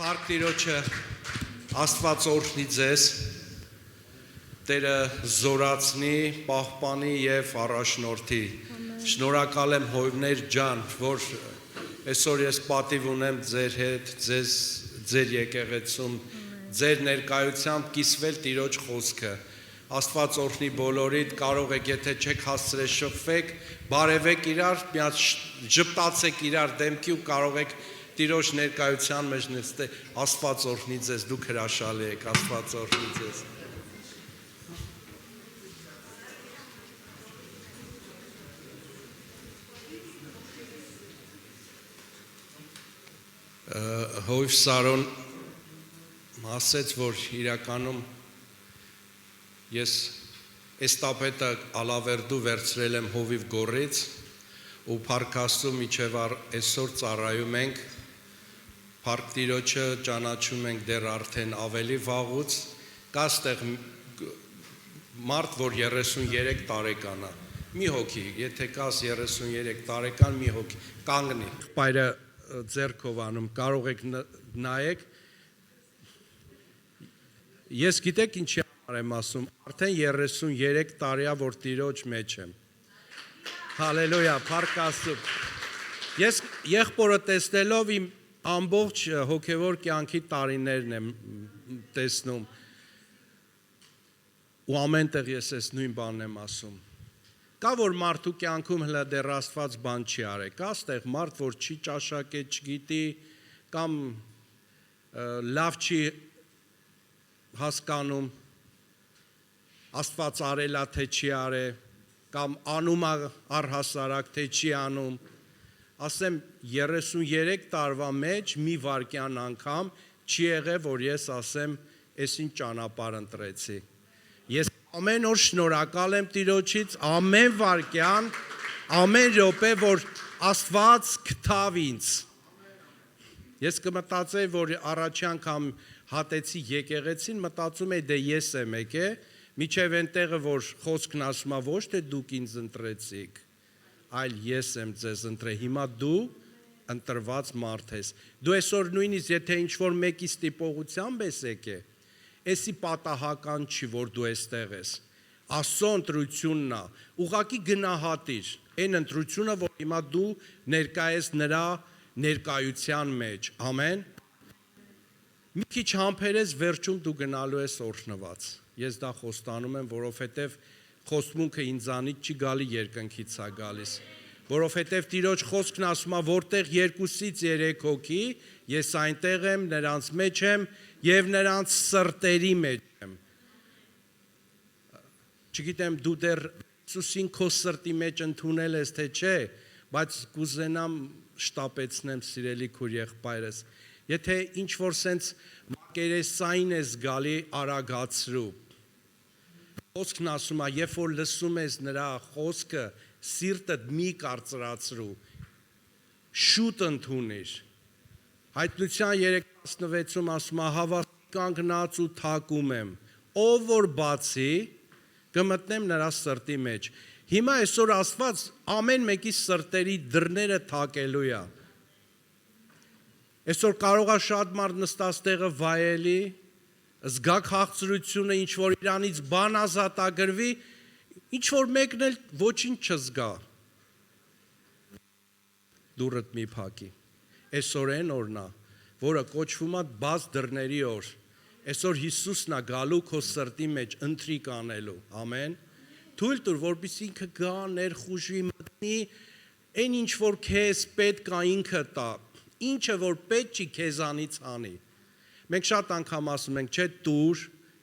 Փառք Տիրոջը, Աստված օրհնի ձեզ, Տերը զորացնի, պահպանի եւ առաջնորդի։ Շնորհակալ եմ Հովներ ջան, որ այսօր ես պատիվ ունեմ ձեր հետ, ձեր եկեղեցում, ձեր ներկայությամբ կիսվել Տիրոջ խոսքը։ Աստված օրհնի բոլորիդ, կարող եք, եթե չեք հասցրել շփվեք, բարևեք իրար, միած ժպտացեք իրար դեմքի ու կարող եք Տիրոջ ներկայության մեջ նստել, Աստված օրհնի ձեզ, դուք հրաշալի եք, Աստված օրհնի ձեզ։ Հովիվ Սարոն ասեց, որ իրականում ես էստապետը Ալավերդու վերցրել եմ Հովիվ գորից ու Փառք Աստծո միջև այսօր ծառայում ենք, Փառք Տիրոջը ճանաչում ենք դեռ արդեն ավելի վաղուց, կա ստեղ մարդ, որ 33 տարեկան է, մի հոգի, եթե կաս 33 տարեկան, մի հոգի, կանգնի, եղբայրը ձեռքով անում, կարող եք նայեք, ես գիտեք ինչի եմ ասում, արդեն 33 տարիա, որ Տիրոջ մեջ եմ, հալելույա, Փառք Աստծո, ես եղբորը տեսնելով իմ ամբողջ հոգևոր կյանքի տարիներն եմ տեսնում ու ամենտեղ ես ես նույն բանն եմ ասում, կա որ մարդու կյանքում հլա դեռ Աստված բան չի արել, կա ստեղ մարդ, որ չի ճաշակե, չգիտի, կամ լավ չի հասկանում, Աստված արելա, թե չի արել, կամ անում առհասարակ, թե չի անում, ասեմ 33 տարվա մեջ մի վարկյան անգամ չի եղել, որ ես ասեմ, ես ինչ ճանապարհ ընտրեցի, ես ամեն օր շնորհակալ եմ Տիրոջից, ամեն վարկյան, ամեն րոպե, որ Աստված գտավ ինձ, ես կմտածեի, որ առաջի անգամ հատեցի եկեղեցին, մտածում էի, դե ես եմ եկե, միջև այնտեղը, որ խոսքն ասում է, ոչ թե դուք ինձ ընտրեցիք, այլ ես եմ ձեզ ընտրել, հիմա դու ընտրված մարդ ես, դու այսօր նույնիսկ եթե ինչ-որ մեկի ստիպողությամբ ես եկե, էսի պատահական չի, որ դու այստեղ ես, Աստծո ընտրությունն է, ուղղակի գնահատիր, այն ընտրությունը, որ հիմա դու ներկա ես նրա ներկայության մեջ, ամեն, մի քիչ համբերես վերջում դու գնալու ես օրհնված, ես դա խոստանում եմ, որովհետև խոստմունքը ինձանից չի գալի, երկնքից է գալիս, որովհետև Տիրոջ խոսքն ասում է, որտեղ 2-ից 3 հոգի, ես այնտեղ եմ, նրանց մեջ եմ եւ նրանց սրտերի մեջ եմ, չգիտեմ դու դեռ Հիսուսին քո սրտի մեջ ընդունել ես, թե չէ, բայց կուզենամ շտապեցնեմ սիրելի քույր եղբայրս, եթե ինչ-որ սենց մակերեսային ես գալի արագացրու, խոսքն ասում է, երբ որ լսում ես նրա խոսքը, սիրտդ մի կարծրացրու, շուտ ընդունիր, Հայտնության 3:16-ում ասում է, հավատի կանգնած ու թակում եմ, ով որ բացի, կմտնեմ նրա սրտի մեջ, հիմա այսօր Աստված ամեն մեկի սրտերի դռները թակելու է, այսօր կարող է շատ մարդ նստած տեղը վայելի, զգա քաղցրությունը, ինչ-որ իրանից բան ազատագրվի, ինչ-որ մեկն էլ ոչինչ չզգա, դուռդ մի փակի, այսօր են օրն է, որը կոչվում է բաց դռների օր, այսօր Հիսուսն է գալու քո սրտի մեջ ընթրիք անելու, ամեն, թույլ տուր, որպեսզի ինքը գա, ներխուժի, մտնի, այն ինչ-որ քեզ պետք է ինքը տա, ինչը որ պետք չի քեզանից անի, մենք շատ անգամ ասում ենք, չէ տուր,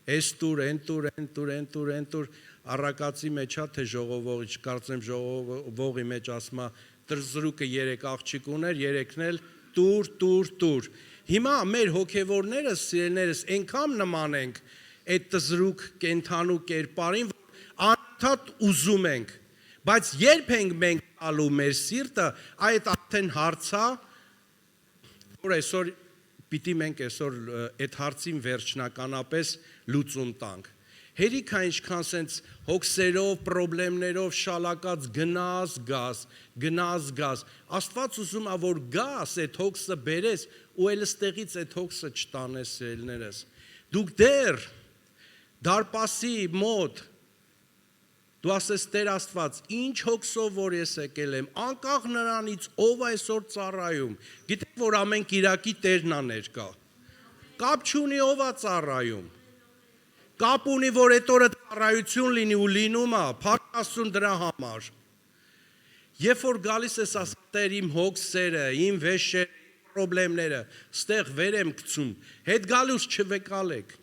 այս տուր, են տուր, են տուր, են տուր, են տուր, առակացի մեջ է, թե ժողովողի, չկարծեմ ժողովողի մեջ ասում է, տրզրուկը 3 աղջիկ ուներ, 3-ն էլ տուր, տուր, տուր, հիմա մեր հոգևորներս, սիրելիներս, այնքան նման ենք այդ տրզրուկ կենթանու կերպարին, որ անընդհատ ուզում ենք, բայց երբ ենք մենք տալու մեր սիրտը, այդ արդեն հարցա, որ այսօր պիտի մենք այսօր այդ հարցին վերջնականապես լուծում տանք, Հերիք է ինչքան սենց հոգսերով, պրոբլեմներով շալակած գնաս գաս։ Աստված ուզում է, որ գաս, այդ հոգսը բերես ու էլ ստեղից այդ հոգսը չտանես սիրելիներս։ Դուք դեռ դարպասի մոտ դու ասես Տեր Աստված, ինչ հոգսով որ ես եկել եմ, անկախ նրանից ով այսօր ծառայում, գիտեք որ ամեն կիրակի Տերն է ներկա, կապ չունի ով է ծառայում, կապ ունի որ այդ օրը ծառայություն լինի ու լինում է, փառք Աստծուն դրա համար, երբ որ գալիս ես ասում Տեր իմ հոգսերը, իմ վեշերը, պրոբլեմները, ստեղ վեր եմ գցում, հետ գալուց չվեկալեք,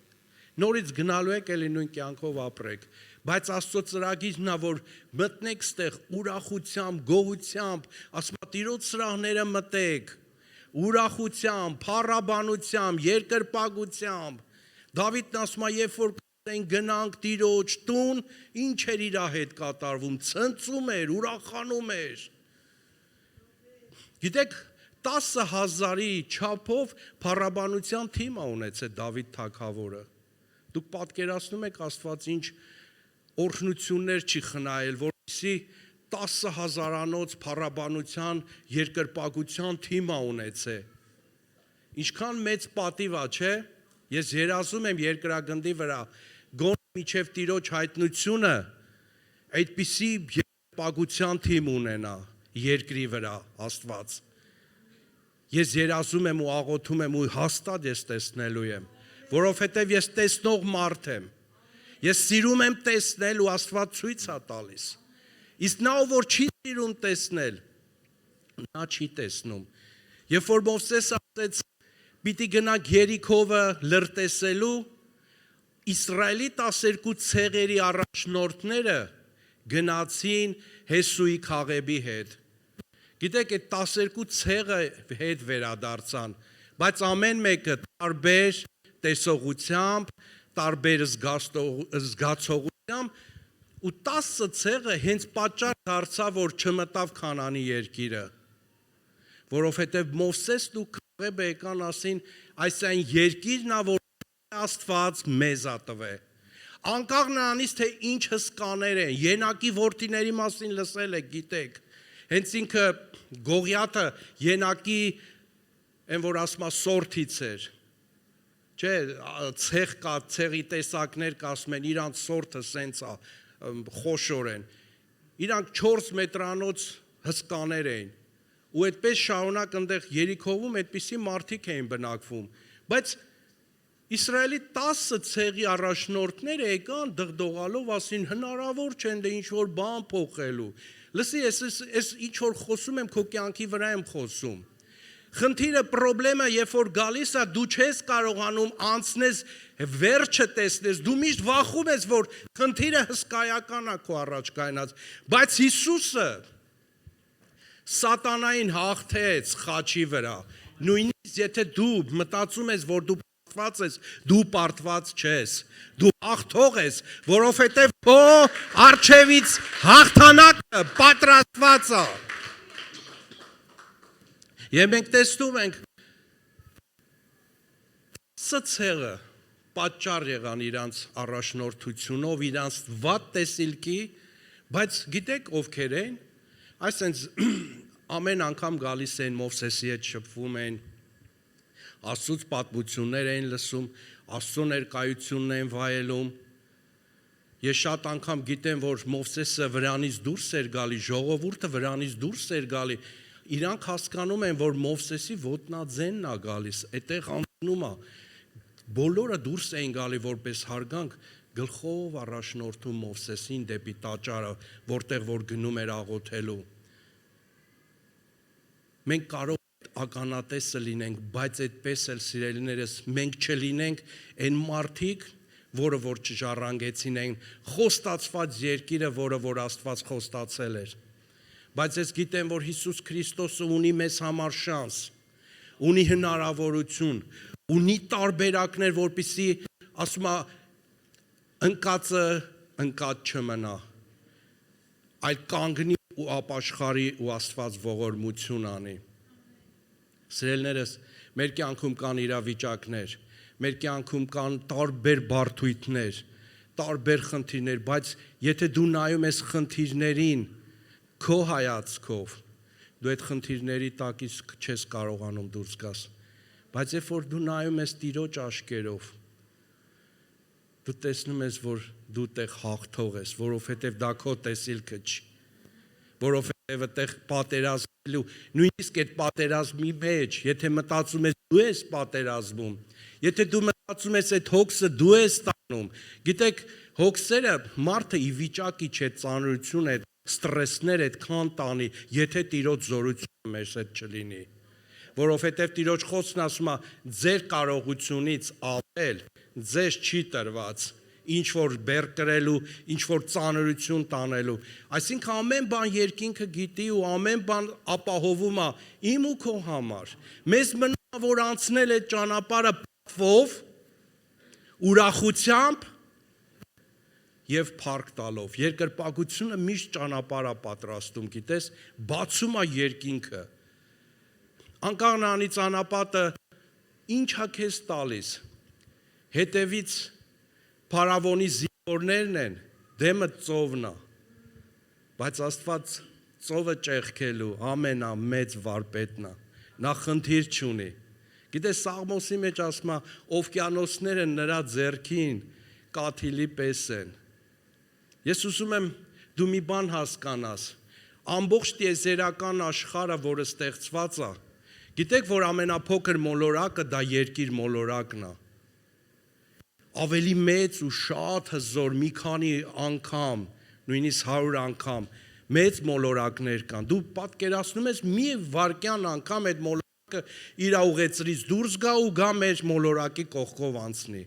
նորից գնալու եք էլի նույն կյանքով ապրեք, բայց Աստծո ծրագիրն է, որ մտնեք ստեղ ուրախությամբ, գոհությամբ, ասում է Տիրոջ սրահները մտեք, ուրախությամբ, փառաբանությամբ, երկրպագությամբ, Դավիթն ասում է, երբ որ գնանք Տիրոջ տուն, ինչ էր իր հետ կատարվում, ցնծում էր, ուրախանում էր, գիտեք, 10,000-ի չափով փառաբանության թիմ է ունեցել Դավիթ թագավորը, դուք պատկերացնում եք Աստված ինչ օրհնություններ չի խնայել, որպեսզի 10,000-անոց փառաբանության երկրպագության թիմ է ունեցել, ինչքան մեծ պատիվ է, չէ, ես երազում եմ երկրագնդի վրա, գոնե մինչև Տիրոջ հայտնությունը, այդպիսի երկրպագության թիմ ունենա երկրի վրա Աստված, ես երազում եմ ու աղոթում եմ ու հաստատ ես տեսնելու եմ, որովհետև ես տեսնող մարդ եմ, ես սիրում եմ տեսնել ու Աստված ցույց է տալիս, իսկ նա ով որ չի սիրում տեսնել, նա չի տեսնում, երբ որ Մովսես ասեց, պիտի գնանք Երիքովը լրտեսելու, Իսրայելի 12 ցեղերի առաջնորդները գնացին Հեսուի Քաղեբի հետ, գիտեք այդ 12 ցեղը հետ վերադարձան, բայց ամեն մեկը տարբեր տեսողությամբ, տարբեր զգացողությամբ ու 10 ցեղը հենց պատճառ դարձավ, որ չմտավ Քանանի երկիրը, որովհետև Մովսեսն ու Քաղեբը եկան ասին, այս այն երկիրն է, որ Աստված մեզ ա տվել, անկախ նրանից, թե ինչ հսկաներ են, Ենակի որդիների մասին լսել եք, գիտեք, հենց ինքը Գողիաթը Ենակի, այն որ ասում է սորթից էր, չէ, ցեղ կա, ցեղի տեսակներ կասում են, իրանց սորթը սենց է, խոշոր են, իրանք 4 մետրանոց հսկաներ էին, ու այդպես շարունակ ընդեղ Երիքովում այդպիսի մարդիկ էին բնակվում, բայց Իսրայելի 10 ցեղի առաջնորդները եկան դղդողալով ասին հնարավոր չեն դե ինչ որ բան փոխելու, լսի, ես ինչ որ խոսում եմ, քո կյանքի վրա եմ խոսում, խնդիրը, պրոբլեմը, երբ որ գալիս է, դու չես կարողանում անցնես, վերջը տեսնես, դու միշտ վախում ես, որ խնդիրը հսկայական է քո առաջ կայնած, բայց Հիսուսը սատանային հաղթեց խաչի վրա, նույնիսկ եթե դու մտածում ես, որ դու պարտված ես, դու պարտված չես, դու հաղթող ես, որովհետև քո առջևից հաղթանակը պատրաստված է, Եվ մենք տեսնում ենք 10 ցեղը պատճառ եղան իրանց առաջնորդությունով, իրանց վատ տեսիլքի, բայց գիտեք ովքեր են, այսինքն ամեն անգամ գալիս են Մովսեսի հետ շփվում են, Աստծուց պատմություններ են լսում, Աստծո ներկայությունն են վայելում, ես շատ անգամ գիտեմ, որ Մովսեսը վրանից դուրս էր գալի, ժողովուրդը վրանից դուրս էր գալի, Իրանք հասկանում են, որ Մովսեսի ոտնաձենն է գալիս, այդտեղ անցնում է, բոլորը դուրս էին գալի որպես հարգանք, գլխով առաջնորդում Մովսեսին դեպի տաճարը, որտեղ որ գնում էր աղոթելու։ Մենք կարող ականատեսը լինենք, բայց այդպես էլ սիրելիներս, մենք չլինենք այն մարդիկ, որը որ չժառանգեցին են խոստացված երկիրը, որը որ Աստված խոստացել էր։ Բայց ես գիտեմ, որ Հիսուս Քրիստոսը ունի մեզ համար շանս, ունի հնարավորություն, ունի տարբերակներ, որպեսզի ասում է ընկածը ընկած չմնա, այլ կանգնի ու ապաշխարի ու Աստված ողորմություն անի։ Սիրելիներս, մեր կյանքում կան իրավիճակներ, մեր կյանքում կան տարբեր բարդույթներ, տարբեր խնդիրներ, բայց եթե դու նայում ես խնդիրներին քո հայացքով, դու այդ խնդիրների տակից չես կարողանում դուրս գաս, բայց երբ որ դու նայում ես Տիրոջ աչքերով, դու տեսնում ես, որ դու տեղ հաղթող ես, որովհետև դա քո տեսիլքը չի, որովհետև այդտեղ պատերազմելու, նույնիսկ այդ պատերազմի մեջ, եթե մտածում ես դու ես պատերազմում, եթե դու մտածում ես այդ հոգսը դու ես տանում, գիտեք, հոգսերը մարդը ի վիճակի չէ ծանրություն այդ ստրեսներ այդքան տանի, եթե Տիրոջ զորությունը մեզ հետ չլինի, որովհետև Տիրոջ խոսքն ասում է, ձեր կարողությունից ավել ձեզ չի տրված, ինչ որ բեռ կրելու, ինչ որ ծանրություն տանելու, այսինքն ամեն բան երկինքը գիտի ու ամեն բան ապահովում է իմ ու քո համար, մեզ մնում է որ անցնել այդ ճանապարհը պատվով, ուրախությամբ և փառք տալով, երկրպագությունը միշտ ճանապարհ է պատրաստում, գիտես, բացում է երկինքը, անկախ նրանից անապատը ինչ է քեզ տալիս, հետևից փարավոնի զինվորներն են, դեմը ծովն է, բայց Աստված ծովը ճեղքելու ամենամեծ վարպետն է, նա խնդիր չունի, գիտես Սաղմոսի մեջ ասում է, օվկիանոսները նրա ձեռքին կաթիլի պես են, ես ուզում եմ դու մի բան հասկանաս, ամբողջ տիեզերական աշխարհը, որը ստեղծված է, գիտեք, որ ամենափոքր մոլորակը դա երկիր մոլորակն է, ավելի մեծ ու շատ հզոր մի քանի անգամ, նույնիսկ 100 անգամ, մեծ մոլորակներ կան, դու պատկերացնում ես մի վայրկյան անգամ այդ մոլորակը իր ուղեցրից դուրս գա ու գա մեր մոլորակի կողքով անցնի,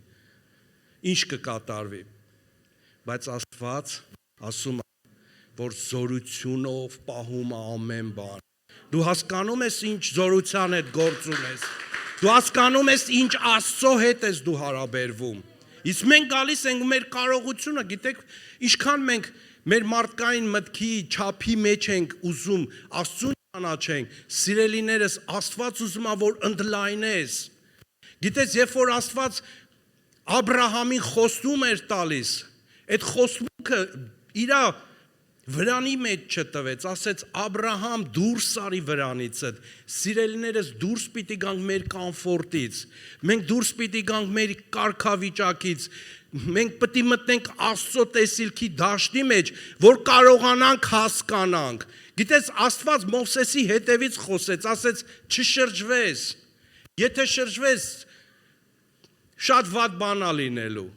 ինչ կկատարվի, բայց Աստված ասում է, որ զորությունով պահում է ամեն բան, դու հասկանում ես ինչ զորության հետ գործում ես, դու հասկանում ես ինչ Աստծո հետ ես դու հարաբերվում, իսկ մենք գալիս ենք մեր կարողությունը, գիտեք, ինչքան մենք մեր մարդկային մտքի չափի մեջ ենք ուզում Աստծուն ճանաչենք, սիրելիներս, Աստված ուզում է, որ ընդլայնես, գիտես, երբ որ Աստված Աբրահամին խոստում էր տալիս, այդ խոստումքը իրա վրանի մեջ չտվեց, ասեց Աբրահամ դուրս արի վրանիցդ, սիրելիներս դուրս պիտի գանք մեր կամֆորտից, մենք դուրս պիտի գանք մեր կարգավիճակից, մենք պիտի մտնենք Աստծո տեսիլքի դաշտի մեջ, որ կարողանանք հասկանանք, գիտես Աստված Մովսեսի հետևից խոսեց, ասեց չշրջվես, եթե շրջվես, շատ վատ բան է լինելու,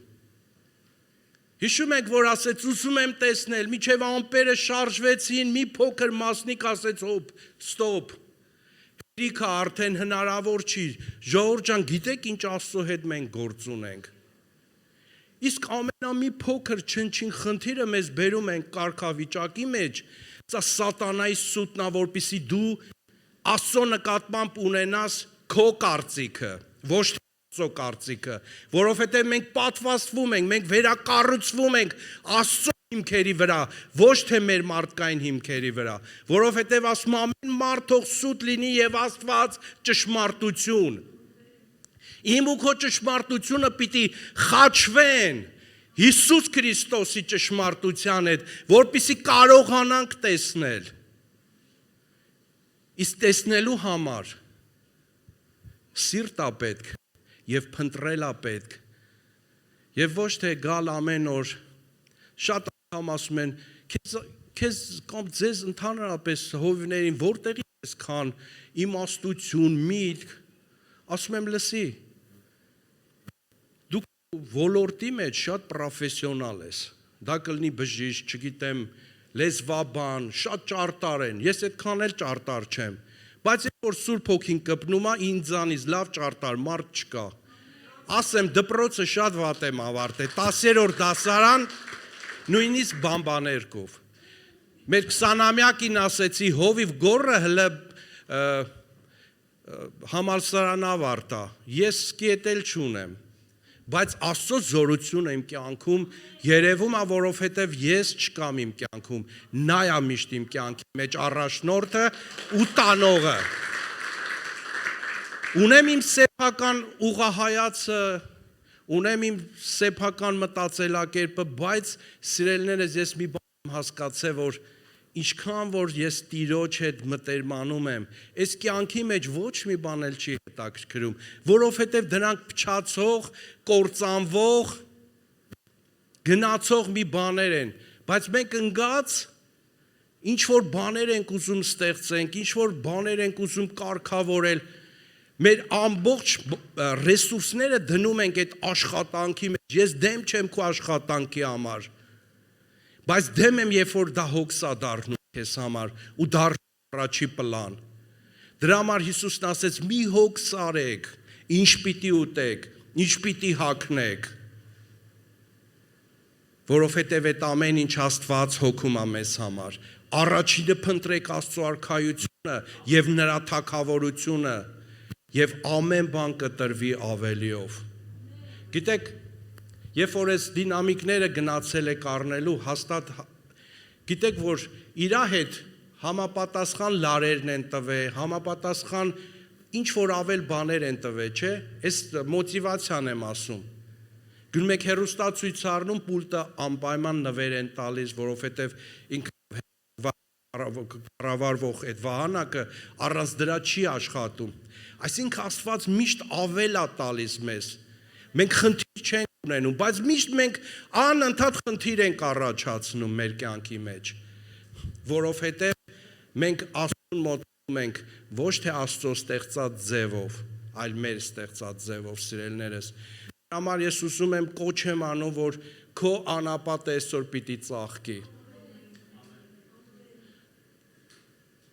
հիշում եք, որ ասեց, ուզում եմ տեսնել, միջև ամպերը շարժվեցին, մի փոքր մասնիկ ասեց, հոպ, ստոպ, հերիքը արդեն հնարավոր չի, ժողովուրդ ջան, գիտեք ինչ Աստծո հետ մենք գործ ունենք, իսկ ամենամի փոքր չնչին խնդիրը մեզ բերում են կարգավիճակի մեջ, սա սատանայի սուտնա, որպեսզի դու Աստծո նկատմամբ ունենաս քո կարծիքը, ոչ թե Աստծո կարծիքը, որովհետև մենք պատվաստվում ենք, մենք վերակառուցվում ենք Աստծո հիմքերի վրա, ոչ թե մեր մարդկային հիմքերի վրա, որովհետև ասում ամեն մարդ թող սուտ լինի և Աստված ճշմարտություն, իմ ու քո ճշմարտությունը պիտի խաչվեն Հիսուս Քրիստոսի ճշմարտության հետ, որպեսզի կարողանանք տեսնել, իսկ տեսնելու համար սիրտ է պետք և փնտրել է պետք և ոչ թե գալ ամեն օր, շատ անգամ ասում են, քեզ կամ ձեզ ընդհանրապես հովիվներին որտեղի ես քան իմաստություն, միտք, ասում եմ լսի, դու ոլորտի մեջ շատ պրոֆեսիոնալ ես, դա կլինի բժիշկ, չգիտեմ, լեզվաբան, շատ ճարտար են, ես այդքան էլ ճարտար չեմ, բայց երբ որ Սուրբ Հոգին կպնում է, ինձանից լավ ճարտար մարդ չկա, ասեմ դպրոցը շատ վատ եմ ավարտել, 10-րդ դասարան, նույնիսկ բամբաներկով, մեր 20-ամյակին ասեցի, հովիվ գոռը հլը համալսարան ավարտա, ես սկիետել չունեմ, բայց Աստծո զորությունը իմ կյանքում երևում է, որովհետև ես չկամ իմ կյանքում, նա է միշտ իմ կյանքի մեջ առաջնորդը ու տանողը, ունեմ իմ սեփական ուղղահայացը, ունեմ իմ սեփական մտածելակերպը, բայց սիրելիներս ես մի բան եմ հասկացել, որ ինչքան որ ես Տիրոջ հետ մտերմանում եմ, այս կյանքի մեջ ոչ մի բան էլ չի հետաքրքրում, որովհետև դրանք փչացող, կործանվող, գնացող մի բաներ են, բայց մենք ընկած ինչ որ բաներ ենք ուզում ստեղծենք, ինչ որ բաներ ենք ուզում կարգավորել, մեր ամբողջ ռեսուրսները դնում ենք այդ աշխատանքի մեջ, ես դեմ չեմ քո աշխատանքի համար, բայց դեմ եմ, երբ որ դա հոգսա դառնում քեզ համար ու դառնում առաջի պլան, դրա համար Հիսուսն ասեց մի հոգս արեք, ինչ պիտի ուտեք, ինչ պիտի հագնեք, որովհետև այդ ամեն ինչ Աստված հոգում է մեզ համար, առաջինը փնտրեք Աստծո արքայությունը և նրա թագավորությունը և ամեն բան կտրվի ավելիով։ Գիտեք, երբ որ այս դինամիկները գնացել եք առնելու, հաստատ գիտեք, որ իրա հետ համապատասխան լարերն են տվել, համապատասխան ինչ որ ավել բաներ են տվել, չէ, այս մոտիվացիան եմ ասում։ Գնում եք հեռուստացույցարանում պուլտը անպայման նվեր են տալիս, որովհետև ինքը կառավարվող այդ վահանակը առանց դրա չի աշխատում։ Այսինքն Աստված միշտ ավել է տալիս մեզ։ Մենք խնդիր չենք ունենում, բայց միշտ մենք անընդհատ խնդիր ենք առաջացնում մեր կյանքի մեջ, որովհետև մենք Աստծուն մոտենում ենք ոչ թե Աստծո ստեղծած ձևով, այլ մեր ստեղծած ձևով, սիրելիներս։ Համար ես ուզում եմ կոչ եմ անում, որ քո անապատը այսօր պիտի ծաղկի։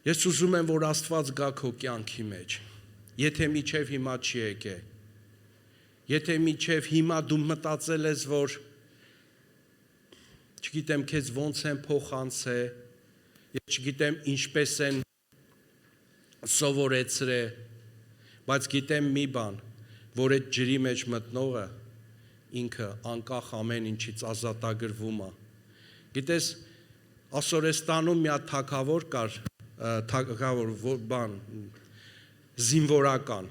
Ես ուզում եմ, որ Աստված գա քո կյանքի մեջ, եթե միջև հիմա չի եկե, եթե միջև հիմա դու մտածել ես, որ չգիտեմ քեզ ոնց են փոխանցե, ես չգիտեմ ինչպես են սովորեցրել, բայց գիտեմ մի բան, որ այդ ջրի մեջ մտնողը ինքը անկախ ամեն ինչից ազատագրվում է։ Գիտես, Ասորեստանում մի հատ թագավոր կար, զինվորական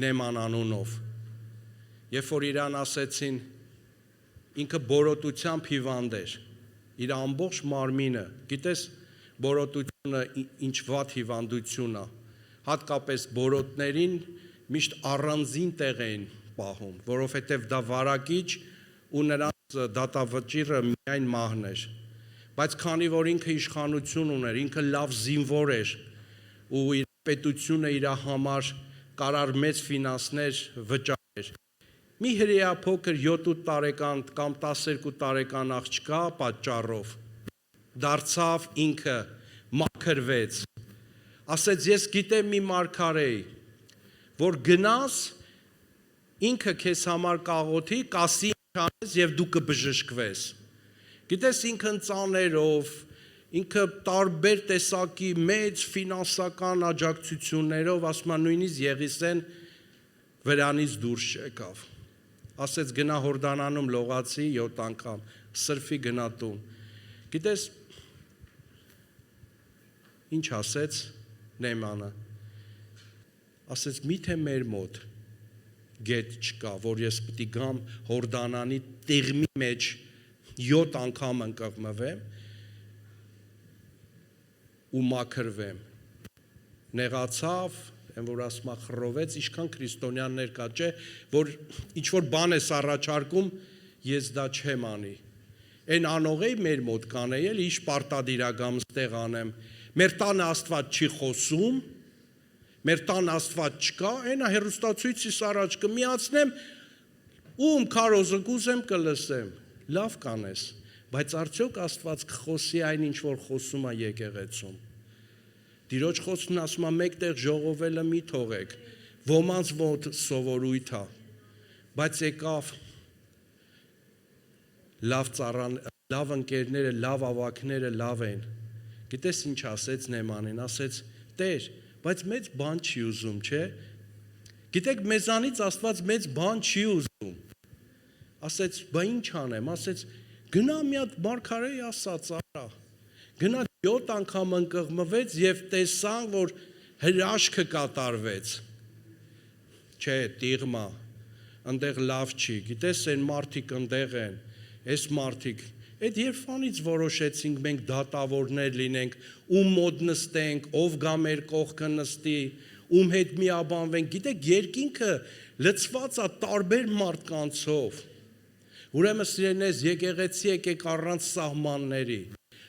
Նեման անունով, երբ որ իրան ասեցին, ինքը բորոտությամբ հիվանդ էր, իր ամբողջ մարմինը, գիտես, բորոտությունը ինչ վատ հիվանդություն է, հատկապես բորոտներին միշտ առանձին տեղ էին պահում, որովհետև դա վարակիչ ու նրանց դատավճիռը միայն մահն էր, բայց քանի որ ինքը իշխանություն ուներ, ինքը լավ զինվոր էր ու իր պետությունը իր համար կարար մեծ ֆինանսներ վճարեր, մի հրեա փոքր 7-8 տարեկան կամ 12 տարեկան աղջկա պատճառով դարձավ ինքը մաքրվեց, ասեց ես գիտեմ մի մարգարեի, որ գնաս ինքը քեզ համար կաղոթի, կասի ինչանես և դու կբժշկվես, գիտես ինքն ծաներով, ինքը տարբեր տեսակի մեծ ֆինանսական աջակցություններով, ասում է նույնիսկ Եղիսեն վրանից դուրս չեկավ, ասեց գնա Հորդանանում լողացի 7 անգամ, սրվի գնա տուն, գիտես ինչ ասեց Նեյմանը, ասեց միթե մեր մոտ գետ չկա, որ ես պիտի գամ Հորդանանի տեղմի մեջ 7 անգամ ընկղմվեմ ու մաքրվեմ, նեղացավ, են որ ասմա խռովեց, ինչքան քրիստոնյաններ կա, չէ, որ ինչ-որ բան ես առաջարկում, ես դա չեմ անի, են անողեի մեր մոտ կանեի, էլ ինչ պարտադիրագամ ստեղ անեմ, մեր տանը Աստված չի խոսում, մեր տան Աստված չկա, ենա հեռուստացույցիս առաջ կմիացնեմ, ում քարոզը կուզեմ կլսեմ, լավ կանես, բայց արդյոք Աստված կխոսի այն ինչ որ խոսում է եկեղեցում, Տիրոջ խոսքն ասում է մեկ տեղ ժողովելը մի թողեք, ոմանց մոտ սովորույթ է, բայց եկավ լավ ընկերները, լավ ավակները լավ են, գիտես ինչ ասեց Նեմանին, ասեց Տեր, բայց մեծ բան չի ուզում, չէ, գիտեք մեզանից Աստված մեծ բան չի ուզում, ասեց բա ինչ անեմ, ասեց գնա մի հատ մարգարեի ասած արա, գնա 7 անգամ ընկղմվեց և տեսան, որ հրաշքը կատարվեց, չէ, տիղմա, ընդեղ լավ չի, գիտես են մարդիկ ընդեղ են, այս մարդիկ, այդ երբանից որոշեցինք մենք դատավորներ լինենք, ում մոտ նստենք, ով գա մեր կողքը նստի, ում հետ միաբանվենք, գիտեք երկինքը լցված է տարբեր մարդկանցով, ուրեմն սիրելիներս եկեղեցի եկեք առանց սահմանների,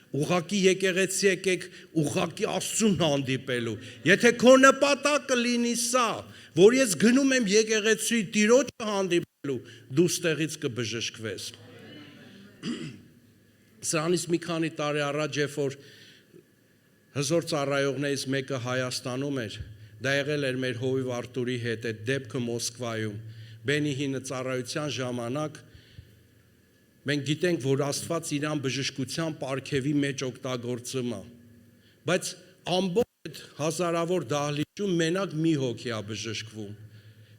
ուղղակի եկեղեցի եկեք ուղղակի Աստծուն հանդիպելու, եթե քո նպատակը լինի սա, որ ես գնում եմ եկեղեցի Տիրոջը հանդիպելու, դու ստեղից կբժշկվես։ Սրանից մի քանի տարի առաջ, երբ որ հզոր ծառայողներից մեկը Հայաստանում էր, դա եղել էր մեր հովիվ Արտուրի հետ, այդ դեպքը Մոսկվայում, Բենի հինը ծառայության ժամանակ մենք գիտենք, որ Աստված իրան բժշկության պարգևի մեջ օգտագործում է, բայց ամբողջ հազարավոր դահլիճում մենակ մի հոգի է բժշկվում,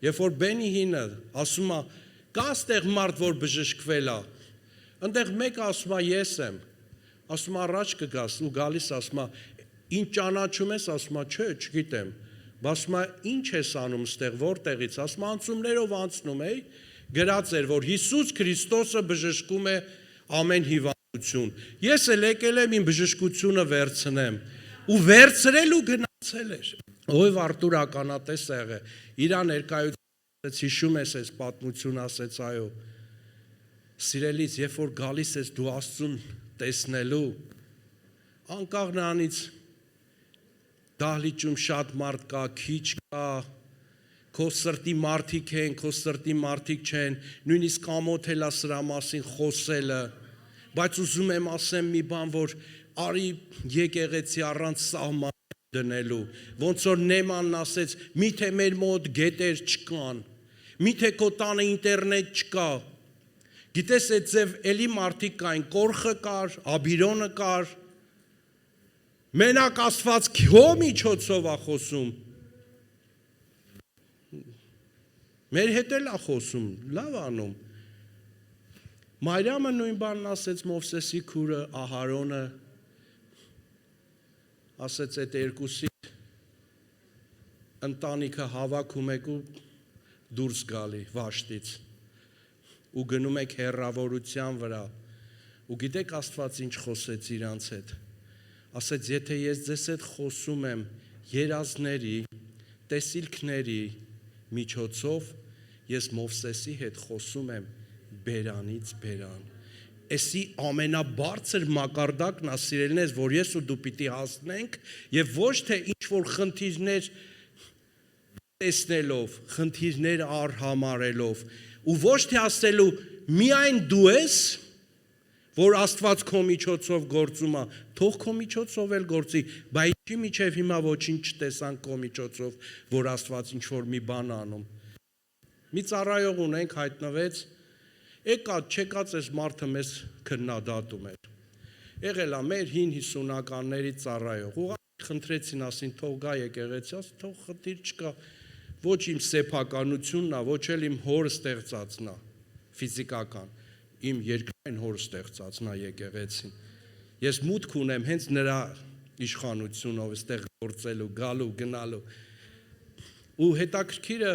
երբ որ Բենի հինը ասում է, կա ստեղ մարդ, որ բժշկվել է, ընդեղ մեկը ասում է, ես եմ, ասում է, առաջ կգաս ու գալիս ասում է, ինչ ճանաչում ես, ասում է, չէ, չգիտեմ, ասում է, ինչ ես անում ստեղ, որտեղից, ասում է, անցումներով անցնում էի, գրած էր, որ Հիսուս Քրիստոսը բժշկում է ամեն հիվանդություն, ես էլ եկել եմ իմ բժշկությունը վերցնեմ, ու վերցրել ու գնացել էր, հովիվ Արտուր ականատես է եղել, իրա ներկայություն հիշում ես այս պատմություն, ասեց այո, սիրելից, երբ որ գալիս ես դու Աստծուն տեսնելու, անկախ նրանից դահլիճում շատ մարդ կա, քիչ կա, քո սրտի մարդիկ են, քո սրտի մարդիկ չեն, նույնիսկ ամոթ էլ է սրա մասին խոսելը, բայց ուզում եմ ասեմ մի բան, որ արի եկեղեցի առանց սահման դնելու, ոնց որ Նեմանն ասեց, միթե մեր մոտ գետեր չկան, միթե քո տանը ինտերնետ չկա, գիտես այդ ձև էլի մարդիկ կային, Կորխը կար, Աբիրոնը կար, մենակ Աստված քո միջոցով է խոսում, մեր հետ էլ է խոսում, լավ անում, Մարիամը նույն բանն ասեց Մովսեսի քուրը, Ահարոնը, ասեց այդ երկուսի ընտանիքը հավաքում եք ու դուրս գալի վաշտից ու գնում եք հեռավորության վրա ու գիտեք Աստված ինչ խոսեց իրանց հետ, ասեց եթե ես ձեզ հետ խոսում եմ երազների, տեսիլքների միջոցով, ես Մովսեսի հետ խոսում եմ բերանից բերան, էսի ամենաբարձր մակարդակն է սիրելիներս, որ ես ու դու պիտի հասնենք և ոչ թե ինչ-որ խնդիրներ տեսնելով, խնդիրներ արհամարելով ու ոչ թե ասելու միայն դու ես, որ Աստված քո միջոցով գործում է, թող քո միջոցով էլ գործի, բայց ինչի միջև հիմա ոչինչ չտեսանք քո միջոցով, որ Աստված ինչ-որ մի բան անում։ Մի ծառայող ունենք հայտնվեց, եկած չեկած այս մարդը մեզ քննադատում էր։ Եղել է մեր 50-ականների ծառայող, ուղղակի խնդրեցին, ասին թող գա եկեղեցի, ասի թող խնդիր չկա, ոչ իմ սեփականությունն է, ոչ էլ իմ հորը ստեղծածն է, ֆիզիկական, իմ երկրային հորը ստեղծածն է եկեղեցին։ Ես մուտք ունեմ հենց նրա իշխանությունով, այստեղ գործելու, գալու, գնալու։ Ու հետաքրքիրը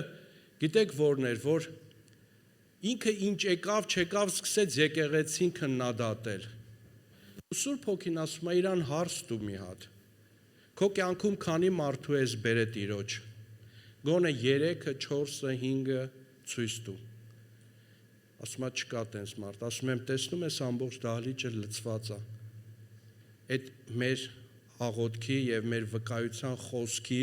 գիտեք որն էր, որ ինքը ինչ եկավ, չեկավ, սկսեց եկեղեցին քննադատել։ Ու Սուրբ Հոգին ասում է իրան հարց տու մի հատ։ Քո կյանքում քանի մարդու ես բերել Տիրոջ։ Գոնե 3-ը, 4-ը, 5-ը ցույց տու։ Ասում է չկա տենց մարդ, ասում եմ տեսնում ես ամբողջ դահլիճը լցված է։ Այդ մեր աղոթքի եւ մեր վկայության խոսքի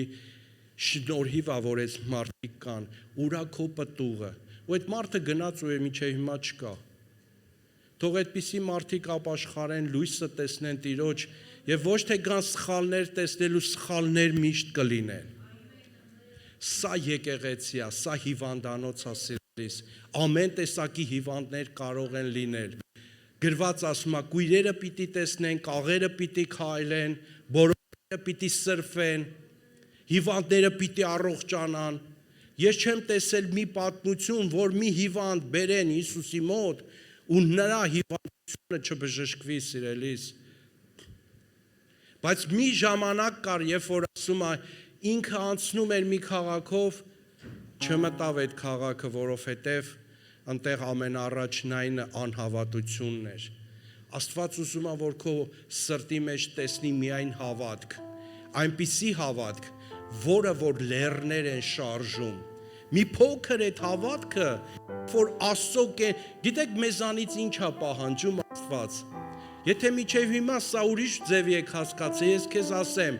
շնորհիվ է, որ այս մարդիկ կան, ուրա քո պտուղը։ Ու այդ մարդը գնաց ու մինչև հիմա չկա։ Թող այդպիսի մարդիկ ապաշխարեն, լույսը տեսնեն Տիրոջ եւ ոչ թե գան սխալներ տեսնելու, սխալներ միշտ կլինեն։ Սա եկեղեցի է, սա հիվանդանոց է սիրելիս, ամեն տեսակի հիվանդներ կարող են լինել։ Գրված ասում է, կույրերը պիտի տեսնեն, կաղերը պիտի քայլեն, բորոները պիտի սրվեն, հիվանդները պիտի առողջանան։ Ես չեմ տեսել մի պատմություն, որ մի հիվանդ բերեն Հիսուսի մոտ ու նրա հիվանդությունը չբժշկվի սիրելիս։ Բայց մի ժամանակ կար, երբ որ ասում է, ինքը անցնում էր մի քաղաքով, չմտավ այդ քաղաքը, որովհետև անտեղ ամենառաջնայինը անհավատությունն էր։ Աստված ուզում է, որ քո սրտի մեջ տեսնի միայն հավատք, այնպիսի հավատք, որը որ լեռներ են շարժում։ Մի փոքր այդ հավատքը, որ Աստծո գիտեք մեզանից ինչ է պահանջում Աստված։ Եթե միջև հիմա սա ուրիշ ձև եք հասկացել, ես քեզ ասեմ,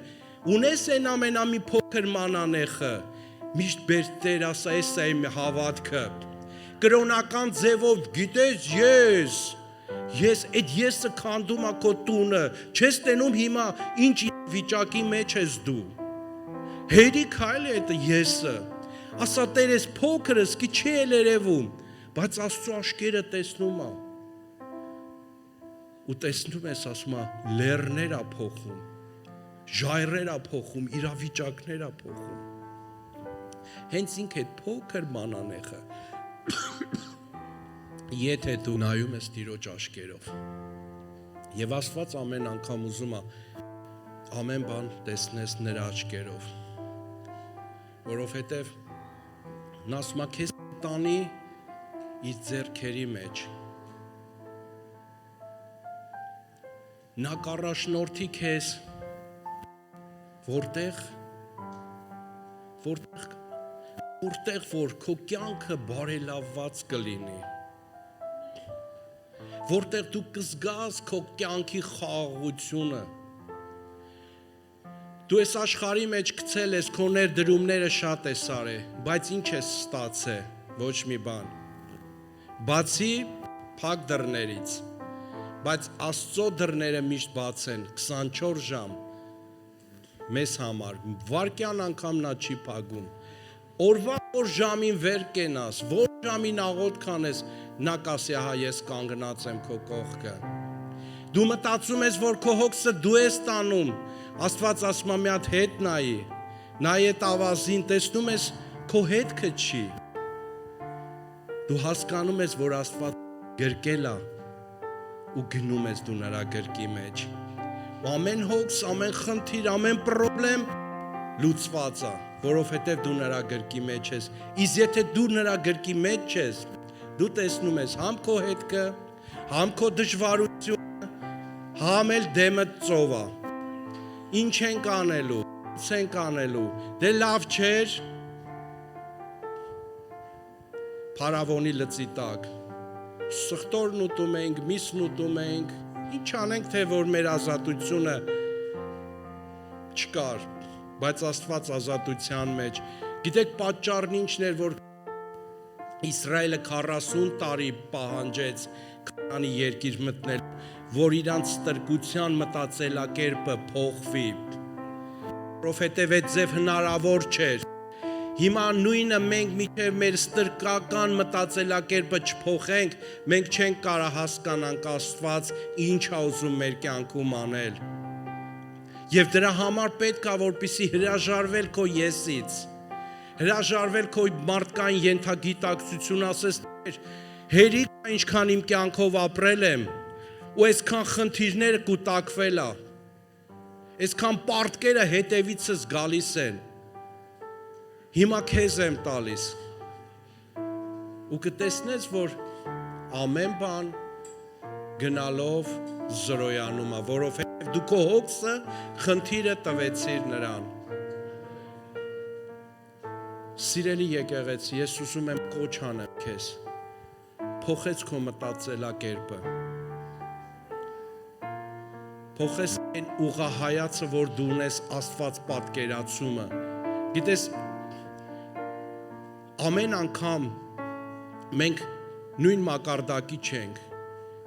ունես այն ամենամի փոքր մանանեխը, միշտ բեր Տեր ասա, էս է իմ հավատքը։ Կրոնական ձևով գիտես ես այդ եսը քանդում ա քո տունը, չես տենում հիմա ինչ վիճակի մեջ ես դու։ Հերիք այլ է այդ եսը։ Ասա Տեր, ես փոքրս კი չի էլ երևում, բայց Աստծո աշկերը տեսնում ա։ Ու տեսնում ես, ասում ա, լեռներ ա փոխում, ժայռեր ա փոխում, իրավիճակներ ա փոխում։ Հենց ինք այդ փոքր մանանեխը, եթե դու նայում ես Տիրոջ աշկերով, եւ Աստված ամեն անգամ ուզում ա ամեն բան տեսնես նրա աշկերով, որովհետեւ նա ասում ա քեզ տանի իր ձեռքերի մեջ, նա կառաջնորդի քեզ որտեղ որ քո կյանքը բարելավված կլինի, որտեղ դու կզգաս քո կյանքի խաղաղությունը, դու ես աշխարհի մեջ գցել ես քո ներդրումները շատ ես արել, բայց ինչ ես ստացել, ոչ մի բան, բացի փակ դռներից, բայց Աստծո դռները միշտ բաց են 24 ժամ մեզ համար, վարկյան անգամ նա չի փակում, օրվա որ ժամին վեր կենաս, որ ժամին աղոտ կանես, նա կասի հա ես կանգնած եմ քո կողքը, դու մտածում ես, որ քո հոգսը դու ես տանում, Աստված ասում է մի հատ հետ նայի այդ ավազին, տեսնում ես քո հետքը չի, դու հասկանում ես, որ Աստված գրկել է ու գնում ես դու նրա գրկի մեջ, ամեն հոգս, ամեն խնդիր, ամեն պրոբլեմ լուծված է, որովհետև դու նրա գրկի մեջ ես, իսկ եթե դու նրա գրկի մեջ ես, դու տեսնում ես համ քո հետքը, համ քո դժվարությունը, համ էլ դեմը ծով է, ինչ ենք անելու, ցենք անելու, դե լավ չէր, փարավոնի լծի տակ, սխտորն ուտում ենք, միսն ուտում ենք, ինչ անենք, թե որ մեր ազատությունը չկար, բայց Աստված ազատության մեջ, գիտեք պատճառն ինչն էր, որ Իսրայելը 40 տարի պահանջեց Քանանի երկիր մտնել, որ իրանց ստրկության մտածելակերպը փոխվի, որովհետև այդ ձև հնարավոր չէր, հիմա նույնը մենք մինչև մեր ստրկական մտածելակերպը չփոխենք, մենք չենք կարող հասկանանք Աստված ինչ է ուզում մեր կյանքում անել, եւ դրա համար պետք է որպեսզի հրաժարվել քո եսից, հրաժարվել քո մարդկային ենթագիտակցություն, ասես հերիք ինչքան իմ կյանքով ապրել եմ ու այսքան խնդիրները կուտակվել է, այսքան պարտքերը հետևիցս գալիս են, հիմա քեզ եմ տալիս ու կտեսնես, որ ամեն բան գնալով զրոյանում է, որովհետև դու քո հոգսը խնդիրը տվեցիր նրան։ Սիրելի եկեղեցի, ես ուզում եմ կոչ անեմ քեզ, փոխեց քո մտածելակերպը, փոխեց այն ուղղահայացը, որ դու ունես Աստված պատկերացումը, գիտես, ամեն անգամ մենք նույն մակարդակի չենք,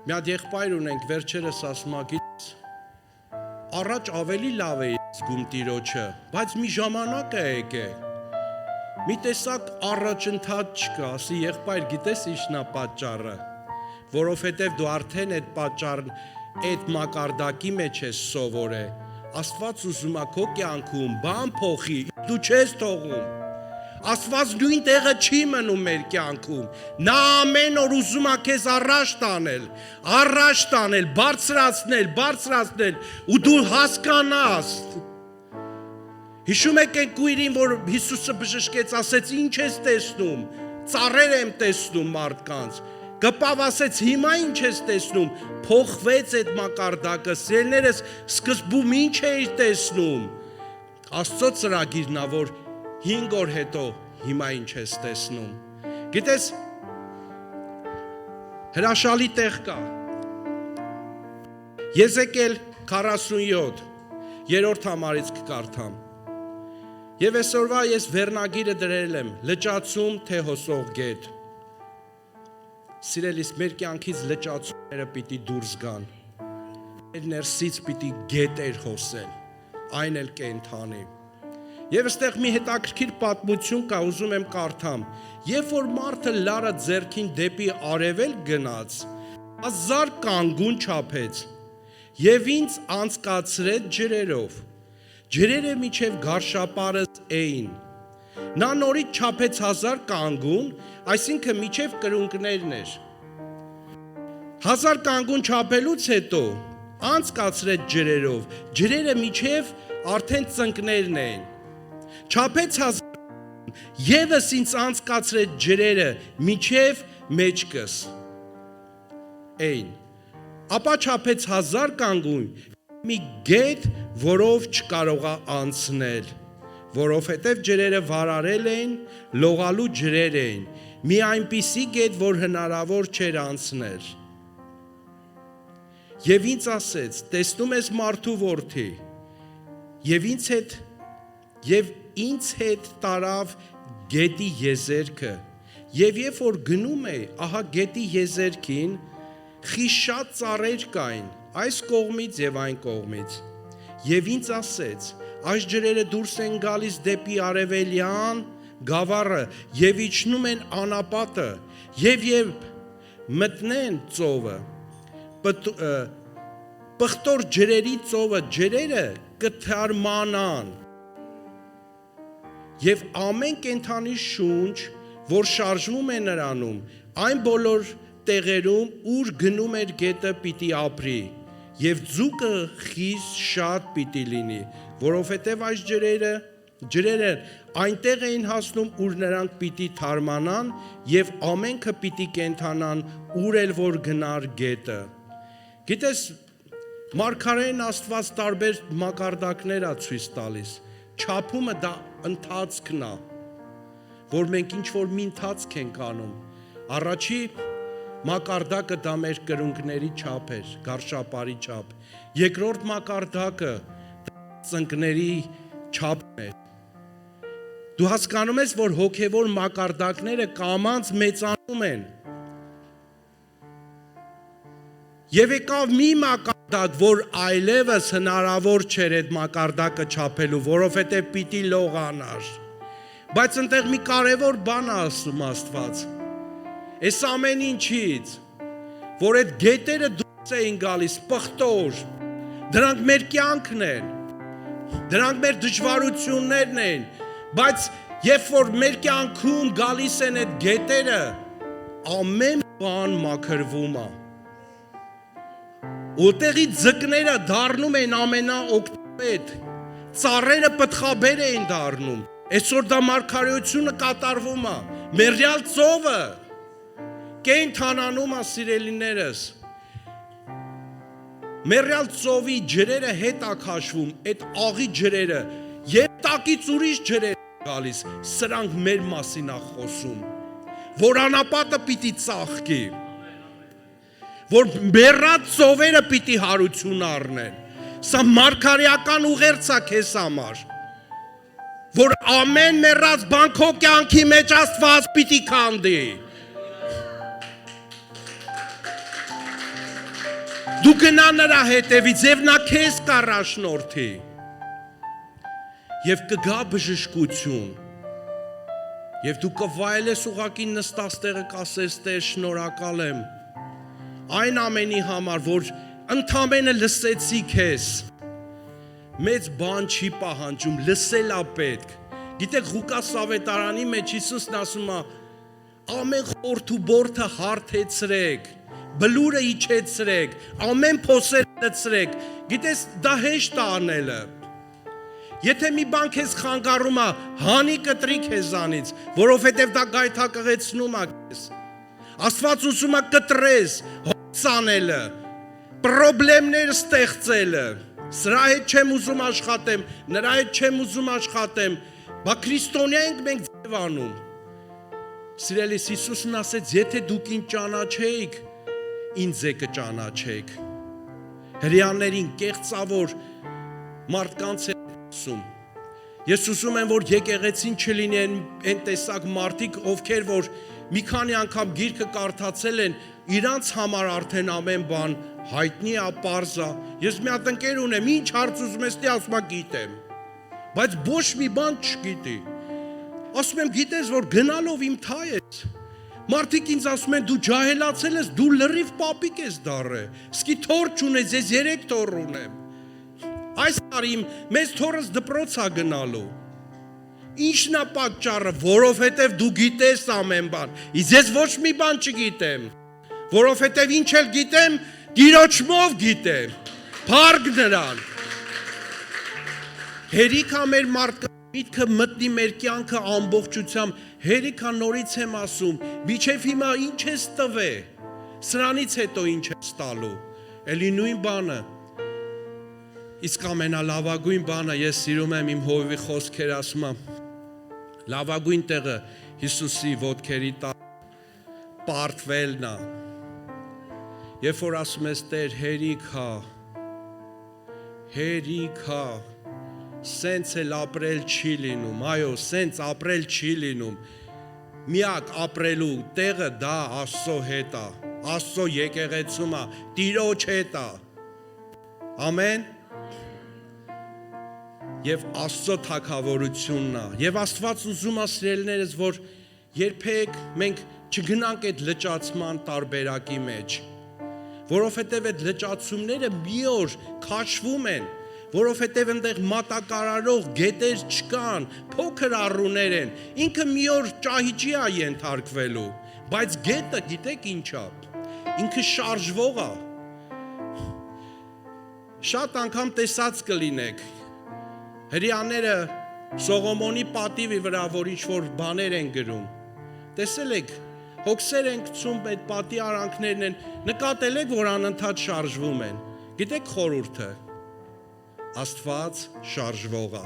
մի հատ եղբայր ունենք, վերջերս ասում ա, գիտես, առաջ ավելի լավ է զգում Տիրոջը, բայց մի ժամանակ է եկել, մի տեսակ առաջընթաց չկա, ասի եղբայր, գիտես ինչն է պատճառը, որովհետև դու արդեն այդ պատճառն, այդ մակարդակի մեջ ես սովորել, Աստված ուզում է քո կյանքում բան փոխի, դու չես թողում, Աստված նույն տեղը չի մնում մեր կյանքում, նա ամեն օր ուզում է քեզ առաջ տանել, բարձրացնել, ու դու հասկանաս, Հիշում եք այն կույրին, որ Հիսուսը բժշկեց, ասեց, ինչ ես տեսնում, ծառեր եմ տեսնում մարդկանց, կպավ ասեց, հիմա ինչ ես տեսնում, փոխվեց այդ մակարդակը, սիրելիներս, սկզբում ինչ էիր տեսնում, Աստծո ծրագիրն է, որ 5 օր հետո հիմա ինչ ես տեսնում, գիտես, հրաշալի տեղ կա, Եզեկիել 47, 3-րդ համարից կկարդամ, Եվ այսօրվա ես վերնագիրը դրել եմ, լճացում թե հոսող գետ, Սիրելիս, մեր կյանքից լճացումները պիտի դուրս գան, մեր ներսից պիտի գետեր հոսեն, այն էլ կենդանի, Եվ այստեղ մի հետաքրքիր պատմություն կա, ուզում եմ կարդամ, երբ որ մարդը լարը ձեռքին դեպի արևելք գնաց, 1000 կանգուն չափեց, և ինձ անցկացրեց ջրերով, ջրերը միջև գարշապարս էին, նա նորից չափեց 1000 կանգուն, այսինքն միջև կրունկներն էր, 1000 կանգուն չափելուց հետո, անցկացրեց ջրերով, ջրերը միջև արդեն ծնկներն էին, չափեց 1000, ևս ինձ անցկացրեց ջրերը միջև մեջքս, էին, ապա չափեց 1000 կանգուն, մի գետ, որով չկարողա անցնել, որովհետև ջրերը վարարել էին, լողալու ջրեր էին, մի այնպիսի գետ, որ հնարավոր չէր անցնել, և ինձ ասեց, տեսնում ես մարդու որդի, և ինձ հետ տարավ գետի եզերքը, և երբ որ գնում է, ահա գետի եզերքին, խիստ շատ ծառեր կային, այս կողմից և այն կողմից, և ինձ ասեց, այս ջրերը դուրս են գալիս դեպի արևելյան գավառը, և իջնում են անապատը, և մտնեն ծովը, պղտոր ջրերի ծովը, ջրերը կթարմանան, և ամեն կենդանի շունչ, որ շարժվում է նրանում, այն բոլոր տեղերում, ուր գնում էր գետը պիտի ապրի, և ձուկը խիստ շատ պիտի լինի, որովհետև այս ջրերը այնտեղ էին հասնում, ուր նրանք պիտի թարմանան, և ամենքը պիտի կենդանան, ուր էլ որ գնար գետը, գիտես, մարգարեն Աստված տարբեր մակարդակներ է ցույց տալիս, չափումը դա ընթացքն է, որ մենք ինչ-որ մի ընթացք ենք անում, առաջի մակարդակը դա մեր կրունկների չափ էր, գարշապարի չափ, երկրորդ մակարդակը ծնկների չափն էր, դու հասկանում ես, որ հոգևոր մակարդակները կամանց մեծանում են, և եկավ մի մակարդակ, որ այլևս հնարավոր չէր այդ մակարդակը չափելու, որովհետև պիտի լողանար, բայց ընտեղ մի կարևոր բան ասում Աստված, այս ամեն ինչից, որ այդ գետերը դուրս էին գալիս, պղտոր, դրանք մեր կյանքն են, դրանք մեր դժվարություններն են, բայց երբ որ մեր կյանքում գալիս են այդ գետերը, ամեն բան մաքրվում է, Ոտեղի ձկները դառնում են ամենաօգտվետ, ծառերը պտղաբեր էին դառնում, այսօր դա մարգարեությունը կատարվում է, մեռյալ ծովը կենդանանում է սիրելիներս, մեռյալ ծովի ջրերը հետ է քաշվում, այդ աղի ջրերը, և տակից ուրիշ ջրեր գալիս, սրանք մեր մասին է խոսում, որ անապատը պիտի ծաղկի, որ մեռած ծովերը պիտի հարություն առնեն, սա մարգարեական ուղերձ է քեզ համար, որ ամեն մեռած բան քո կյանքի մեջ Աստված պիտի քանդի, դու գնա նրա հետևից և նա քեզ կառաջնորդի, և կգա բժշկություն, և դու կվայելես ուղղակի նստած տեղը կասես Տեր շնորհակալ եմ, այն ամենի համար, որ ընդամենը լսեցի քեզ, մեծ բան չի պահանջում, լսել է պետք, գիտեք Ղուկաս ավետարանի մեջ Հիսուսն ասում է, ամեն խորթ ու բորթը հարթեցրեք, բլուրը իջեցրեք, ամեն փոսերը լցրեք, գիտես դա հեշտ է անելը, Եթե մի բան քեզ խանգարում է, հանի կտրի քեզանից, որովհետև դա գայթակղեցնում է քեզ։ Աստված ուզում է կտրես, հոսանելը, պրոբլեմներ ստեղծելը։ Սրա հետ չեմ ուզում աշխատեմ, նրա հետ չեմ ուզում աշխատեմ, բա քրիստոնյա ենք մենք ձևանում։ Սիրելիս, Հիսուսն ասեց, եթե դուք ինձ ճանաչեիք, ինձ է կճանաչեք։ Հրեաներին կեղծավոր մարդկանց է ասում։ Ես ուզում եմ, որ եկեղեցին չլինեն այն տեսակ մարդիկ, ովքեր որ մի քանի անգամ գիրքը կարդացել են, իրանց համար արդեն ամեն բան հայտնի է, պարզ է։ Ես մի հատ ընկեր ունեմ, ինչ հարց ուզում ես, ասում եմ գիտեմ, բայց ոչ մի բան չգիտի։ Ասում եմ, գիտես, որ գնալով իմ թայ ես։ Մարդիկ ինձ ասում են, դու ջահելացել ես, դու լրիվ պապիկ ես դառել։ Սկի թոռ չունես, ես 3 թոռ ունեմ։ Այս տարի մեծ թոռս դպրոց է գնալու։ Ինչն է պատճառը, որովհետև դու գիտես ամեն բան։ Իսկ ես ոչ մի բան չգիտեմ, որովհետև ինչ էլ գիտեմ, Տիրոջով գիտեմ։ Փառք նրան։ Հերիք է մեր մարդկանց միտքը մտնի մեր կյանքը ամբողջությամբ, հերիք է նորից եմ ասում, միջև հիմա ինչ ես տվե, սրանից հետո ինչ ես տալու, էլի նույն բանը։ Իսկ ամենալավագույն բանը, ես սիրում եմ իմ հովիվի խոսքեր, ասում եմ, լավագույն տեղը Հիսուսի ոտքերի տակ պարտվելն է։ Երբ որ ասում ես Տեր, հերիք հա, սենց էլ ապրել չի լինում, այո, սենց ապրել չի լինում, միակ ապրելու տեղը դա Աստծո հետ է, Աստծո եկեղեցում է, Տիրոջ հետ է, ամեն, և Աստծո թագավորությունն է, և Աստված ուզում է սիրելիներս, որ երբեք մենք չգնանք այդ լճացման տարբերակի մեջ, որովհետև այդ լճացումները մի օր քաշվում են, որովհետև այնտեղ մատակարարող գետեր չկան, փոքր առուներ են, ինքը մի օր ճահիճի է ենթարկվելու, բայց գետը գիտեք ինչ է, ինքը շարժվող է, շատ անգամ տեսած կլինեք, հրեաները Սողոմոնի պատիվի վրա, որ ինչ-որ բաներ են գրում, տեսել եք, հոգսեր են գցում, այդ պատի արանքներն են, նկատել եք, որ անընդհատ շարժվում են, գիտեք խորհուրդը, Աստված շարժվող է։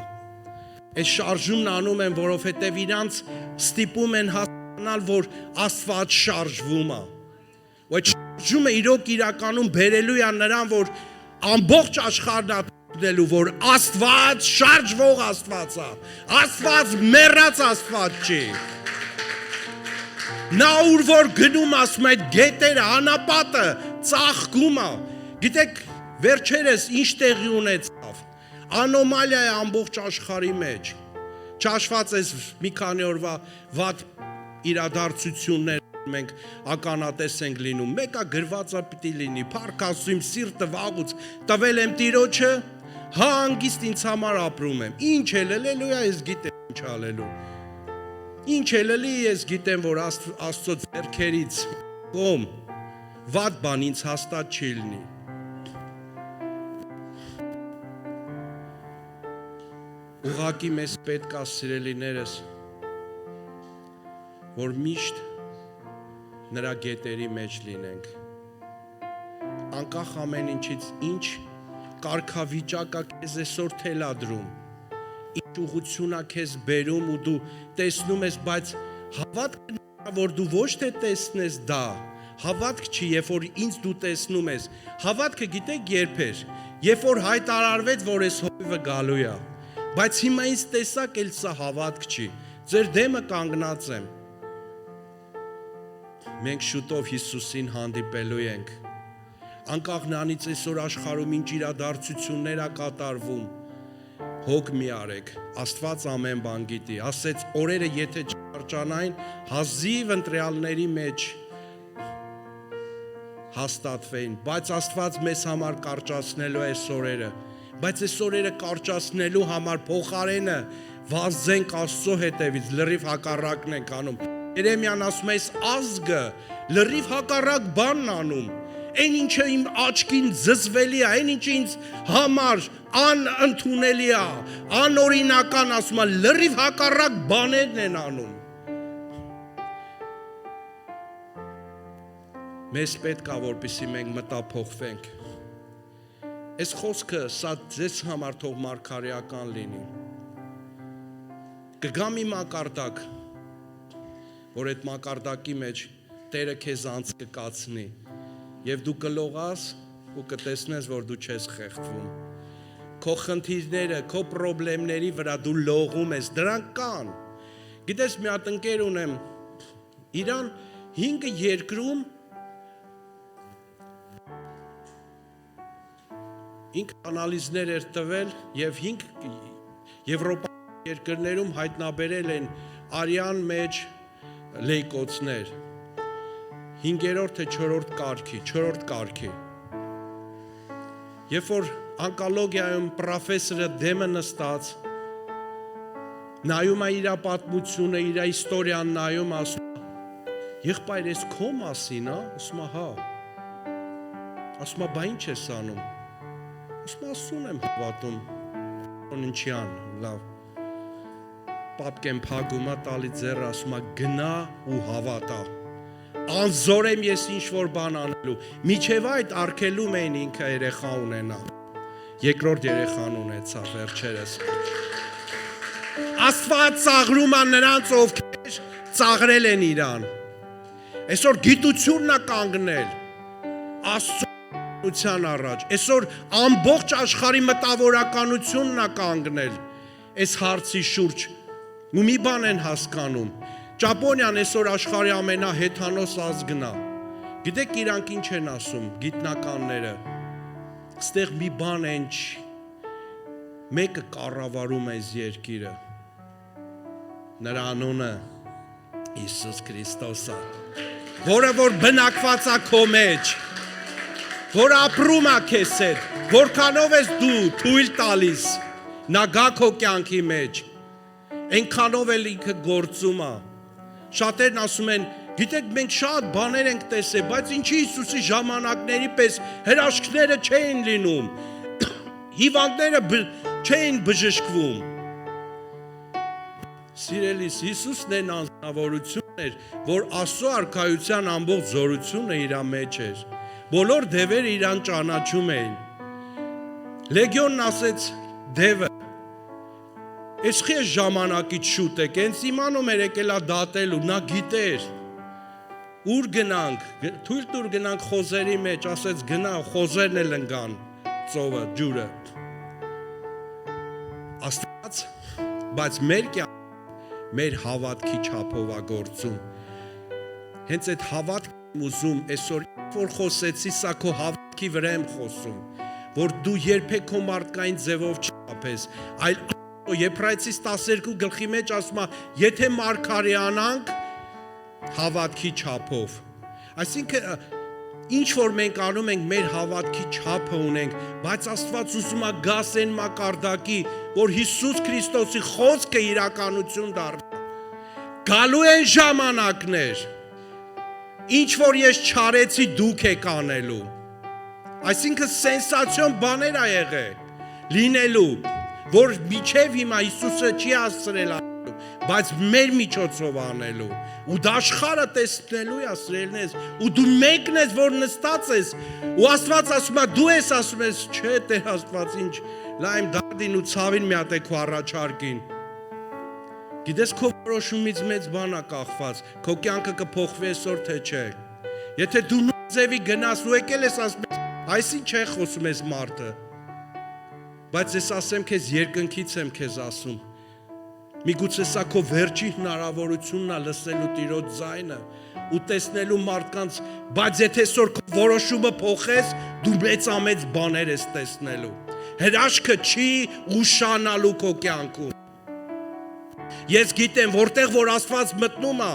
Այս շարժումն անում են, որովհետև իրանց ստիպում են հասկանալ, որ Աստված շարժվում է։ Ու այդ շարժումը իրոք իրականում բերելու է նրան, որ ամբողջ աշխարհն ապրելու, որ Աստված շարժվող Աստված է։ Աստված մեռած Աստված չի։ Նա ուր որ գնում, ասում է, այդ գետերը, անապատը ծաղկում է։ Գիտեք, վերջերս ինչ տեղի ունեցավ, անոմալիա է ամբողջ աշխարհի մեջ, չհաշված այս մի քանի օրվա վատ իրադարձություններ մենք ականատես ենք լինում, մեկը գրվածա պիտի լինի, փառք Աստծո, իմ սիրտը վաղուց տվել եմ Տիրոջը, հանգիստ ինձ համար ապրում եմ, ինչ է լելույա, ես գիտեմ ինչ ալելու, ինչ է լելի, ես գիտեմ, որ Աստծո ձեռքերից կողմ վատ բան ինձ հաստատ չի լինի։ Ուղղակի մեզ պետք է սիրելիներս, որ միշտ նրա գետերի մեջ լինենք, անկախ ամեն ինչից, ինչ կարգավիճակա քեզ այսօր թելադրում, ինչ ուղղություն է քեզ բերում ու դու տեսնում ես, բայց հավատք է, որ դու ոչ թե տեսնես դա, հավատք չի, երբ որ ինձ դու տեսնում ես, հավատքը գիտեք երբ էր, երբ որ հայտարարվեց, որ այս հովիվը գալու է, բայց հիմա ինձ տեսակ էլ սա հավատք չի, ձեր դեմը կանգնած եմ, մենք շուտով Հիսուսին հանդիպելու ենք, անկախ նրանից այսօր աշխարհում ինչ իրադարձություններ է կատարվում, հոգ մի արեք, Աստված ամեն բան գիտի, ասեց օրերը եթե չկարճանային, հազիվ ընտրյալների մեջ հաստատվեին, բայց Աստված մեզ համար կարճացնելու է այս օրերը, բայց այս օրերը կարճացնելու համար փոխարենը վազենք Աստծո հետևից, լրիվ հակառակն ենք անում, Երեմիան ասում է, այս ազգը լրիվ հակառակ բանն անում, Այն ինչը իմ աչքին զզվելի է, այն ինչը ինձ համար անընդունելի է, անօրինական, ասում է, լրիվ հակառակ բաներն են անում։ Մեզ պետք է, որպեսզի մենք մտափոխվենք։ Այս խոսքը սա ձեզ համար թող մարգարեական լինի։ Կգա մի մակարդակ, որ այդ մակարդակի մեջ Տերը քեզ անց կկացնի եւ դու կլողաս ու կտեսնես, որ դու չես խեղդվում։ Քո խնդիրները, քո խնդիրների վրա դու լողում ես, դրանք կան։ Գիտես, մի հատ ընկեր ունեմ, իրան 5 երկրում ինք անալիզներ էր տվել եւ 5 Եվրոպա երկրներում հայտնաբերել են արյան մեջ լեյկոցներ 5-րդ թե 4-րդ կարգի։ Երբ որ ոնկոլոգիայում պրոֆեսորը դեմը նստած նայում է իր պատմությունը, իր իստորիան նայում, ասում է. «Եղբայր, ես քո մասին, ասում է, հա»։ Ասում է, «Բա ինչ ես անում»։ Ասում եմ հավատում, ինչյան, լավ, պատկեմ փագումա տալի ձեռը, ասում է գնա ու հավատա, անզոր եմ ես ինչ-որ բան անելու, միջև այդ արգելում էին ինքը երեխա ունենա, երկրորդ երեխան ունեցավ վերջերս, Աստված ծաղրում է նրանց, ովքեր ծաղրել են իրան, այսօր գիտությունն է կանգնել, Աստծո առաջ, այսօր ամբողջ աշխարհի մտավորականությունն է կանգնել այս հարցի շուրջ ու մի բան են հասկանում Ճապոնիան այսօր աշխարհի ամենահեթանոս ազգն է գիտեք իրանք ինչ են ասում գիտնականները ստեղ մի բան են մեկը կառավարում է այս երկիրը նրա անունը Հիսուս Քրիստոս է որը որ բնակված է քո մեջ որ ապրում է քեզ հետ, որքանով ես դու թույլ տալիս, նա գա քո կյանքի մեջ, այնքանով էլ ինքը գործում է, շատերն ասում են, գիտեք մենք շատ բաներ ենք տեսել, բայց ինչի Հիսուսի ժամանակների պես հրաշքները չէին լինում, հիվանդները չէին բժշկվում, սիրելիս Հիսուսն են անձնավորությունն էր, որ Աստծո արքայության ամբողջ զորությունը իր մեջ էր, Բոլոր դևերը իրան ճանաչում էին։ Լեգիոնն ասեց դևը, ես խի ես ժամանակից շուտ եք, հենց իմանում էր եկել է դատելու, նա գիտեր, ուր գնանք, թույլ տուր գնանք խոզերի մեջ, ասեց գնա, խոզերն էլ ընկան, ծովը, ջուրը։ Աստված, բայց մեր հավատքի չափով է գործում։ Հենց այդ հավատքն ուզում, այսօր որ խոսեցի, սա քո հավատքի վրա եմ խոսում, որ դու երբեք քո մարդկային ձևով չափես, այլ Եբրայեցիս 12 գլխի մեջ ասում է, եթե մարգարեանանք հավատքի չափով, այսինքն ինչ որ մենք անում ենք, մեր հավատքի չափը ունենք, բայց Աստված ուզում է գաս այն մակարդակի, որ Հիսուս Քրիստոսի խոսքը իրականություն դառնա, գալու են ժամանակներ, Ինչ որ ես չարեցի դուք եք անելու, այսինքն սենսացիոն բաներ է եղել, լինելու, որ միջև հիմա Հիսուսը չի հասցրել անելու, բայց մեր միջոցով անելու, ու դա աշխարհը տեսնելու է սիրելիներս, ու դու մեկն ես, որ նստած ես, ու Աստված ասում է, դու ես ասում ես, չէ Տեր Աստված ինչ, լայմ դարդին ու ցավին մի հատ է քո առաջարկին, Գիտես քո որոշումից մեծ բան է կախված, քո կյանքը կփոխվի այսօր թե չէ։ Եթե դու նույնձևի գնաս ու եկել ես ասում ես, այսին չէ խոսում ես մարդը։ Բայց ես ասեմ քեզ երկնքից եմ քեզ ասում։ Միգուցե սա քո վերջի հնարավորությունն է լսելու Տիրոջ ձայնը ու տեսնելու մարդկանց, բայց եթե այսօր քո որոշումը փոխես, դու մեծամեծ բաներ ես տեսնելու։ Հրաշքը չի ուշանալու քո կյանքում։ Ես գիտեմ, որտեղ որ Աստված մտնում է,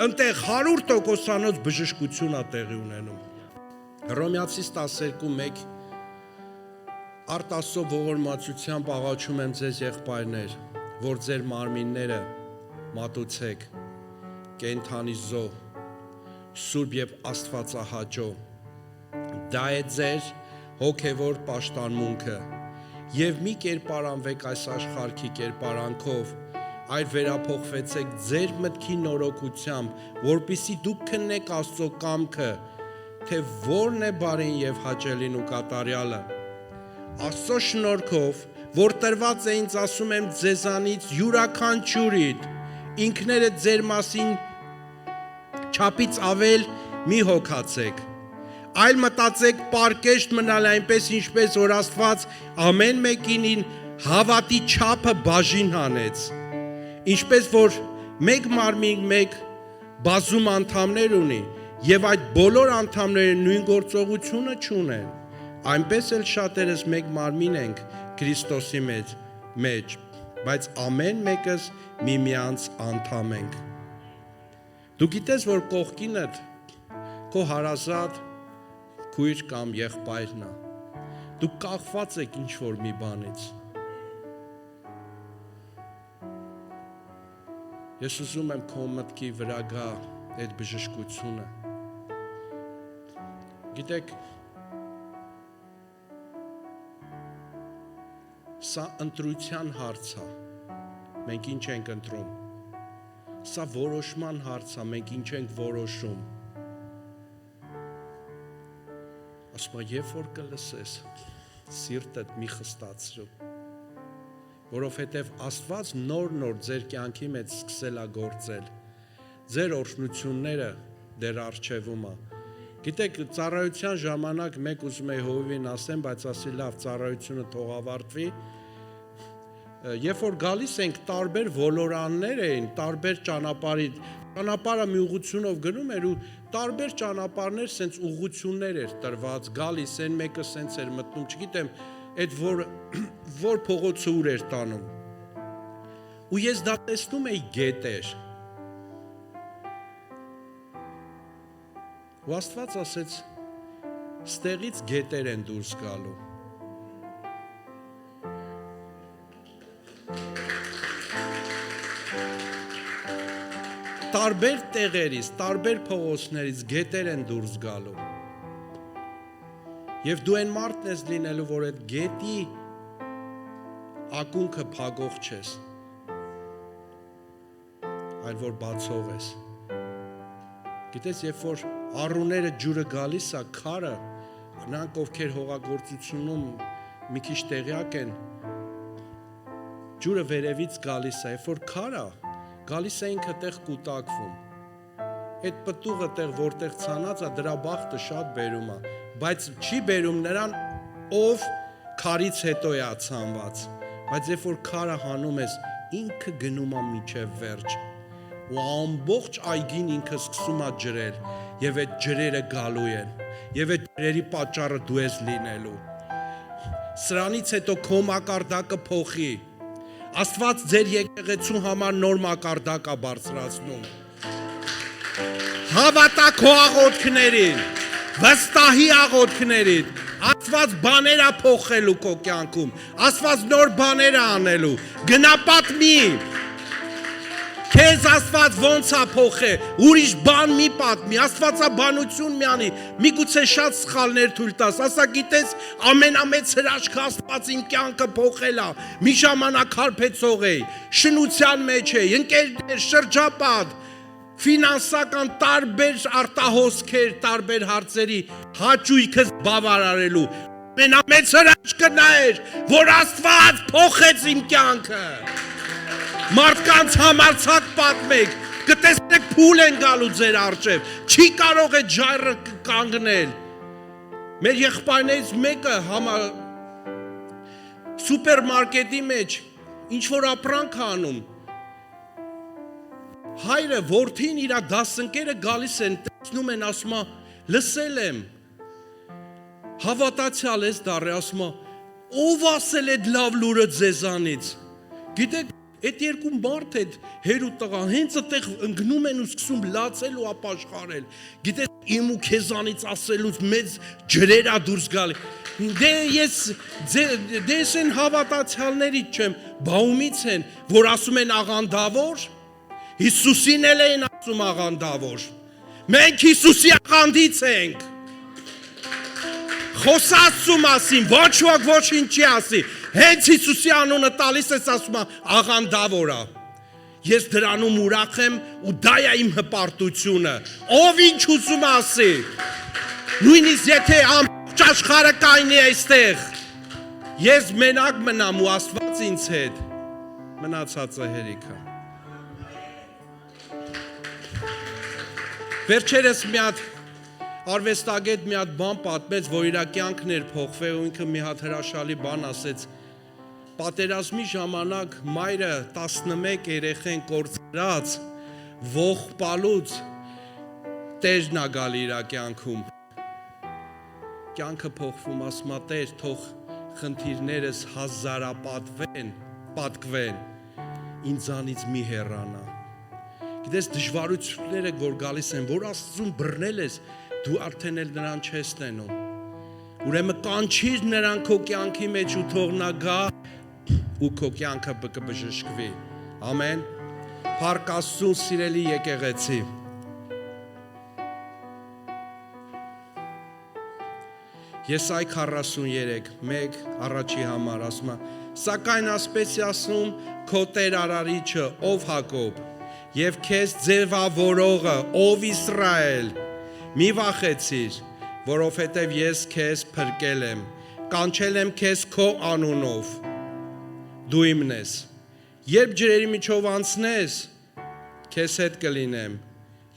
ընտեղ 100% բժշկություն է տեղի ունենում։ Հռոմեացիս 12:1 Արտասո ողորմածությամբ աղաչում եմ ձեզ եղբայրներ, որ ձեր մարմինները մատուցեք կենդանի զոհ, սուրբ եւ աստվածահաճո, Դա է ձեր հոգևոր պաշտամունքը։ Եվ մի կերպարանվեք այս աշխարհքի կերպարանքով, այլ վերափոխվեցեք ձեր մտքի նորոգությամբ, որպեսզի դուք քննեք Աստծո կամքը, թե որն է բարին եւ հաճելին ու կատարյալը։ Աստծո շնորհքով, որ տրված է ինձ, ասում եմ ձեզանից յուրաքանչյուրիդ, ինքներդ ձեր մասին չափից ավել մի հոգացեք, այլ մտածեք պարկեշտ մնալ այնպես, ինչպես որ Աստված ամեն մեկին հավատի չափը բաժին հանեց, ինչպես որ մեկ մարմին մեկ բազում անդամներ ունի, եւ այդ բոլոր անդամները նույն գործողությունը չունեն, այնպես էլ շատերս մեկ մարմին ենք Քրիստոսի մեջ, բայց ամեն մեկս միմյանց անդամ ենք։ Դու գիտես, որ կողքինդ քո հարազատ քույր կամ եղբայրն է։ Դու կախված եք ինչ-որ մի բանից։ Ես ուզում եմ քո մտքի վրա գա այդ բժշկությունը։ Գիտեք, սա ընտրության հարց է, մենք ինչ ենք ընտրում։ Սա որոշման հարց է, մենք ինչ ենք որոշում։ Ասում եմ, երբ որ կլսես, սիրտդ մի խստացրու, որովհետև Աստված նոր ձեր կյանքի մեջ սկսել է գործել, ձեր օրհնությունները դեռ առջևում է։ Գիտեք, ծառայության ժամանակ մեկ ուզում էի հովիվին ասեմ, բայց ասի լավ, ծառայությունը թող ավարտվի։ Երբ որ գալիս ենք, տարբեր ոլորաններ էին, տարբեր ճանապարհը մի ուղղությունով գնում էր ու տարբեր ճանապարհներ սենց ուղղություններ էր տրված, գալիս են մեկը սենց էր մտնում, չգիտեմ, այդ որ փողոցը ուր էր տանում։ Ու ես դա տեսնում էի գետեր։ Ու Աստված ասեց, ստեղից գետեր են դուրս գալու։ Տարբեր տեղերից, տարբեր փողոցներից գետեր են դուրս գալու։ Եվ դու այն մարդն ես լինելու, որ այդ գետի ակունքը փակող չես, այլ որ բացող ես։ Գիտես, երբ որ առուները ջուրը գալիս է, քարը, նրանք ովքեր հողագործությունում մի քիչ տեղյակ են, ջուրը վերևից գալիս է, երբ որ քարը գալիս է ինքը տեղ կուտակվում։ Այդ պտուղը տեղ որտեղ ցանած է, դրա բախտը շատ բերում է, բայց չի բերում նրան, ով քարից հետո է ցանված։ Բայց երբ որ քարը հանում ես, ինքը գնում է մինչև վերջ։ Ու ամբողջ այգին ինքը սկսում է ջրել, եւ այդ ջրերը գալու են, եւ այդ ջրերի պատճառը դու ես լինելու։ Սրանից հետո քո մակարդակը փոխի։ Աստված ձեր եկեղեցու համար նոր մակարդակ է բարձրացնում։ Հավատա քո աղոթքներին, վստահի աղոթքներին։ Աստված բաներ է փոխելու քո կյանքում, Աստված նոր բաներ է անելու։ Գնա պատմի։ Քեզ Աստված ոնց է փոխել, ուրիշ բան մի պատմի, Աստվածաբանություն մի անի, միգուցե շատ սխալներ թույլ տաս, ասա գիտես ամենամեծ հրաշքը Աստված իմ կյանքը փոխել է, մի ժամանակ հարբեցող էի, շնության մեջ էի, ընկերներ, շրջապատ, ֆինանսական տարբեր արտահոսքեր, տարբեր հարցերի հաճույքս բավարարելու, ամենամեծ հրաշքը նա էր, որ Աստված փոխեց իմ կյանքը։ Մարդկանց համարցակ պատմեք, կտեսնեք փուլ են գալու ձեր առջև, չի կարող է ջայրը կանգնել։ Մեր եղբայրներից մեկը սուպերմարկետի մեջ ինչ-որ ապրանք անում, հայրը, որդին իր դասընկերը գալիս են, տեսնում են, ասում է, լսել եմ, հավատացյալ ես դառը, ասում է, ով ասել այդ լավ լուրը ձեզանից, գիտեք, այդ երկու մարդ այդ հեր ու տղա հենց այդտեղ ընկնում են ու սկսում լացել ու ապաշխարել։ Գիտես, իմ ու քեզանից ասելուց մեծ ջրեր է դուրս գալի։ Դե ես են հավատացյալներից չեմ, բաումից են, որ ասում են աղանդավոր, Հիսուսին էլ են ասում աղանդավոր։ Մենք Հիսուսի աղանդից ենք։ Խոսացու մասին ոչ ոք ոչինչ չի ասի։ Հենց Հիսուսի անունը տալիս ես ասում աղանդավորա։ Ես դրանում ուրախ եմ ու դա է իմ հպարտությունը։ Ով ինչ ուզում ասի։ Նույնիսկ եթե ամբողջ աշխարհը կայնի այստեղ։ Ես մենակ մնամ ու Աստված ինձ հետ։ Մնացածը հերիք է։ Վերջերս մի հատ արվեստագետ մի հատ բան պատմեց, որ իր կյանքն էր փոխվել ու ինքը մի հատ հրաշալի բան ասեց։ Պատերազմի ժամանակ մայրը 11 երեխեն կորցրած ողբալուց Տերն ա գալի իր կյանքում։ Կյանքը փոխվում, ասում ա Տեր, թող խնդիրներս պատկվեն, ինձանից մի հեռանա։ Գիտես դժվարությունները, որ գալիս են, որ Աստծուն բռնել ես, դու արդեն էլ նրան չես տենում։ Ուրեմն կանչիր նրան քո կյանքի մեջ ու թող նա գա ու քո կյանքը կբժշկվի։ Ամեն։ Փառք Աստծուն, սիրելի եկեղեցի։ Եսայ 43:1 առաջի համար ասում է. Սակայն ասպես է ասում քո Տեր արարիչը, ով Հակոբ, եւ քեզ ձևավորողը, ով Իսրայել, մի վախեցիր, որովհետև ես քեզ փրկել եմ, կանչել եմ քեզ քո անունով, դու իմն ես, երբ ջրերի միջով անցնես, քեզ հետ կլինեմ,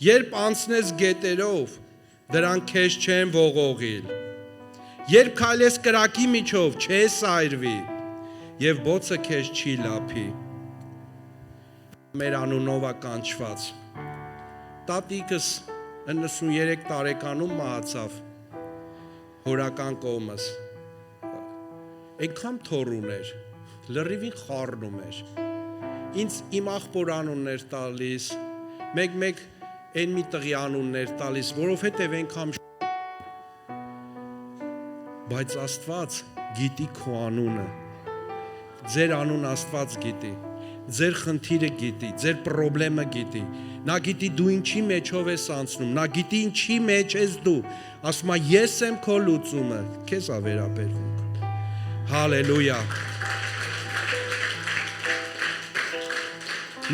երբ անցնես գետերով, դրանք քեզ չեն ողողիլ, երբ քայլես կրակի միջով, չես այրվի, եւ բոցը քեզ չի լափի, մեր անունով է կանչված, տատիկս 93 տարեկանում մահացավ, հորական կողմս, այնքան թոր ուներ, լրիվին խառնում էր, ինձ իմ աղբոր անուններ տալիս, մեկ այն մի տղի անուններ տալիս, որովհետև այնքան բայց Աստված գիտի քո անունը, ձեր անուն Աստված գիտի, ձեր խնդիրը գիտի, ձեր պրոբլեմը գիտի, նա գիտի դու ինչի մեջով ես անցնում, նա գիտի ինչի մեջ ես դու, ասում է ես եմ քո լուծումը, քեզ ա վերաբերվում, հալելույա,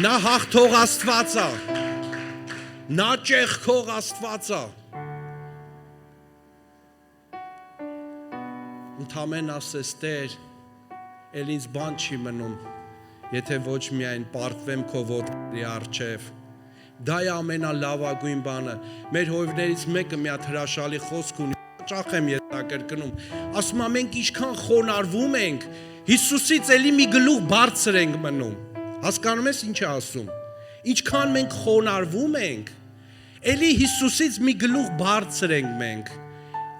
նա հաղթող Աստված ա, նա ճեղքող Աստված ա, ընդամեն ասես Տեր, էլ ինձ բան չի մնում, եթե ոչ միայն պարտվեմ քո ոտքերի առջև, դա է ամենալավագույն բանը, մեր հովիվներից մեկը մի հատ հրաշալի խոսք ունի, ճախ եմ ես դա կրկնում, ասում եմ մենք ինչքան խոնարհվում ենք, Հիսուսից էլի մի գլուխ բարձր ենք մնում, հասկանում ես ինչ է ասում, ինչքան մենք խոնարհվում ենք, էլի Հիսուսից մի գլուխ բարձր ենք մենք,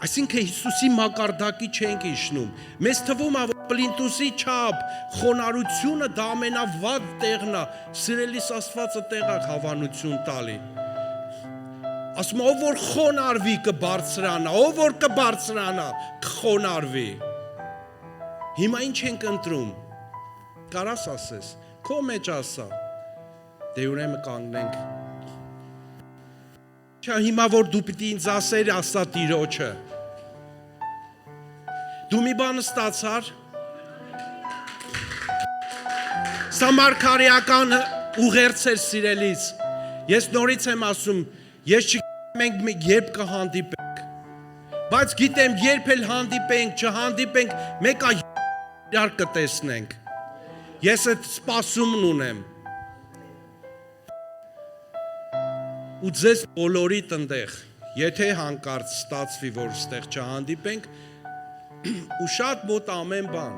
այսինքն Հիսուսի մակարդակի չենք իջնում, մեզ թվում է, որ պլինտուսի չափ, խոնարհությունը դա ամենավատ տեղն է, սիրելիս Աստվածը տեղ է հավանություն տալի, ասում ով որ խոնարհվի կբարձրանա, ով որ կբարձրանա կխոնարհվի, հիմա ինչ ենք ընտրում, կարաս ասես, քո մեջ ասա, դե ուրեմն կանգնենք, հիմա որ դու պիտի ինձ ասեր ասա Տիրոջը, դու մի բան ստացար, սա մարգարեական ուղերձ էր սիրելիս, ես նորից եմ ասում, ես չգիտեմ մենք երբ կհանդիպենք, բայց գիտեմ երբ էլ հանդիպենք, չհանդիպենք, մեկ իրար կտեսնենք, ես այդ սպասումն ունեմ, ու ձեզ բոլորիդ ընդեղ, եթե հանկարծ ստացվի, որ ստեղ չհանդիպենք, ու շատ մոտ ամեն բան,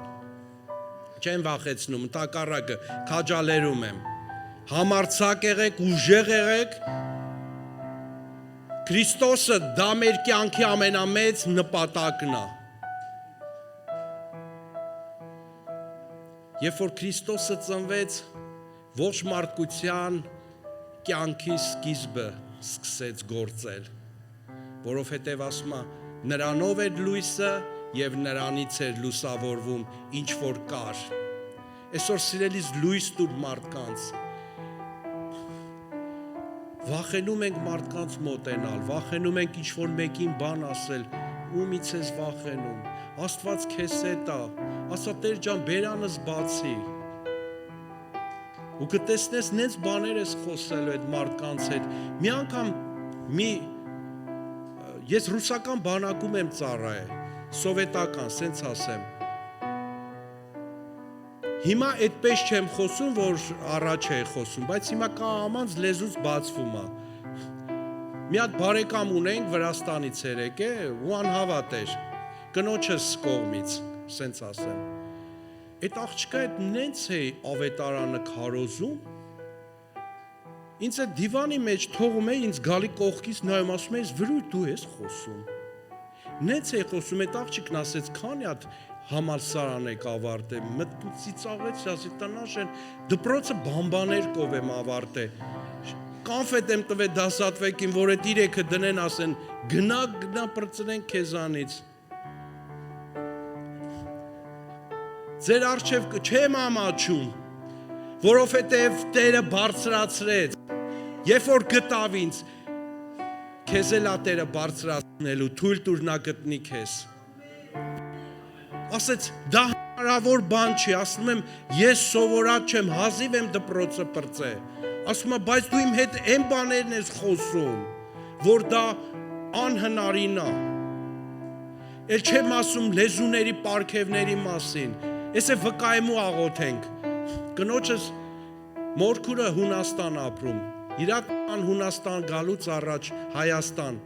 չեմ վախեցնում, ընդհակառակը քաջալերում եմ, համարձակ եղեք, ուժեղ եղեք, Քրիստոսը դա մեր կյանքի ամենամեծ նպատակն է, երբ որ Քրիստոսը ծնվեց, ողջ մարդկության կյանքի սկիզբը սկսեց գործել, որովհետև ասում է, նրանով էր լույսը և նրանից էր լուսավորվում ինչ որ կար, այսօր սիրելիս լույս տուր մարդկանց, վախենում ենք մարդկանց մոտենալ, վախենում ենք ինչ որ մեկին բան ասել, ումից ես վախենում, Աստված քեզ հետ է, ասա Տեր ջան, բերանս բացի։ Ու կտեսնես նենց բաներ ես խոսելու այդ մարդկանց հետ։ Մի անգամ ես ռուսական բանակում եմ ծառայել, սովետական, սենց ասեմ։ Հիմա այդպես չեմ խոսում, որ առաջ էի խոսում, բայց հիմա կամանց լեզուց բացվում է։ Մի հատ բարեկամ ունենք Վրաստանից էր եկել ու անհավատ էր, կնոջս կողմից, սենց ասեմ։ Այդ աղջկա այդ նենց է ավետարանը քարոզում, ինձ այդ դիվանի մեջ թողում է, ինձ գալի կողքից նայում, ասում է, ես վրույթ դու ես խոսում։ Նենց է խոսում, այդ աղջիկն ասեց, քանի հատ համալսարան եք ավարտել, մտքուց ծիծաղեց, ասի տնաշեն, դպրոցը բամբաներկով եմ ավարտել, կանֆետ եմ տվել դասատվեկին, որ այդ իրեքը դնեն, ասեն, գնա պրծնեն քեզանից։ Ձեր արջև չեմ ամաչում, որովհետև Տերը բարձրացրեց, երբ որ գտավ ինձ, քեզ էլ ա Տերը բարձրացնելու, թույլ տուր նա գտնի քեզ։ Ասեց, դա հնարավոր բան չի, ասում եմ, ես սովորած չեմ, հազիվ եմ դպրոցը պրծել, ասում եմ, բայց դու իմ հետ այն բաներն ես խոսում, որ դա անհնարին է, էլ չեմ ասում լեզուների պարգևների մասին, ես է վկայեմ ու աղոթենք, կնոջս մորքուրը Հունաստան ապրում, իրական Հունաստան գալուց առաջ Հայաստան,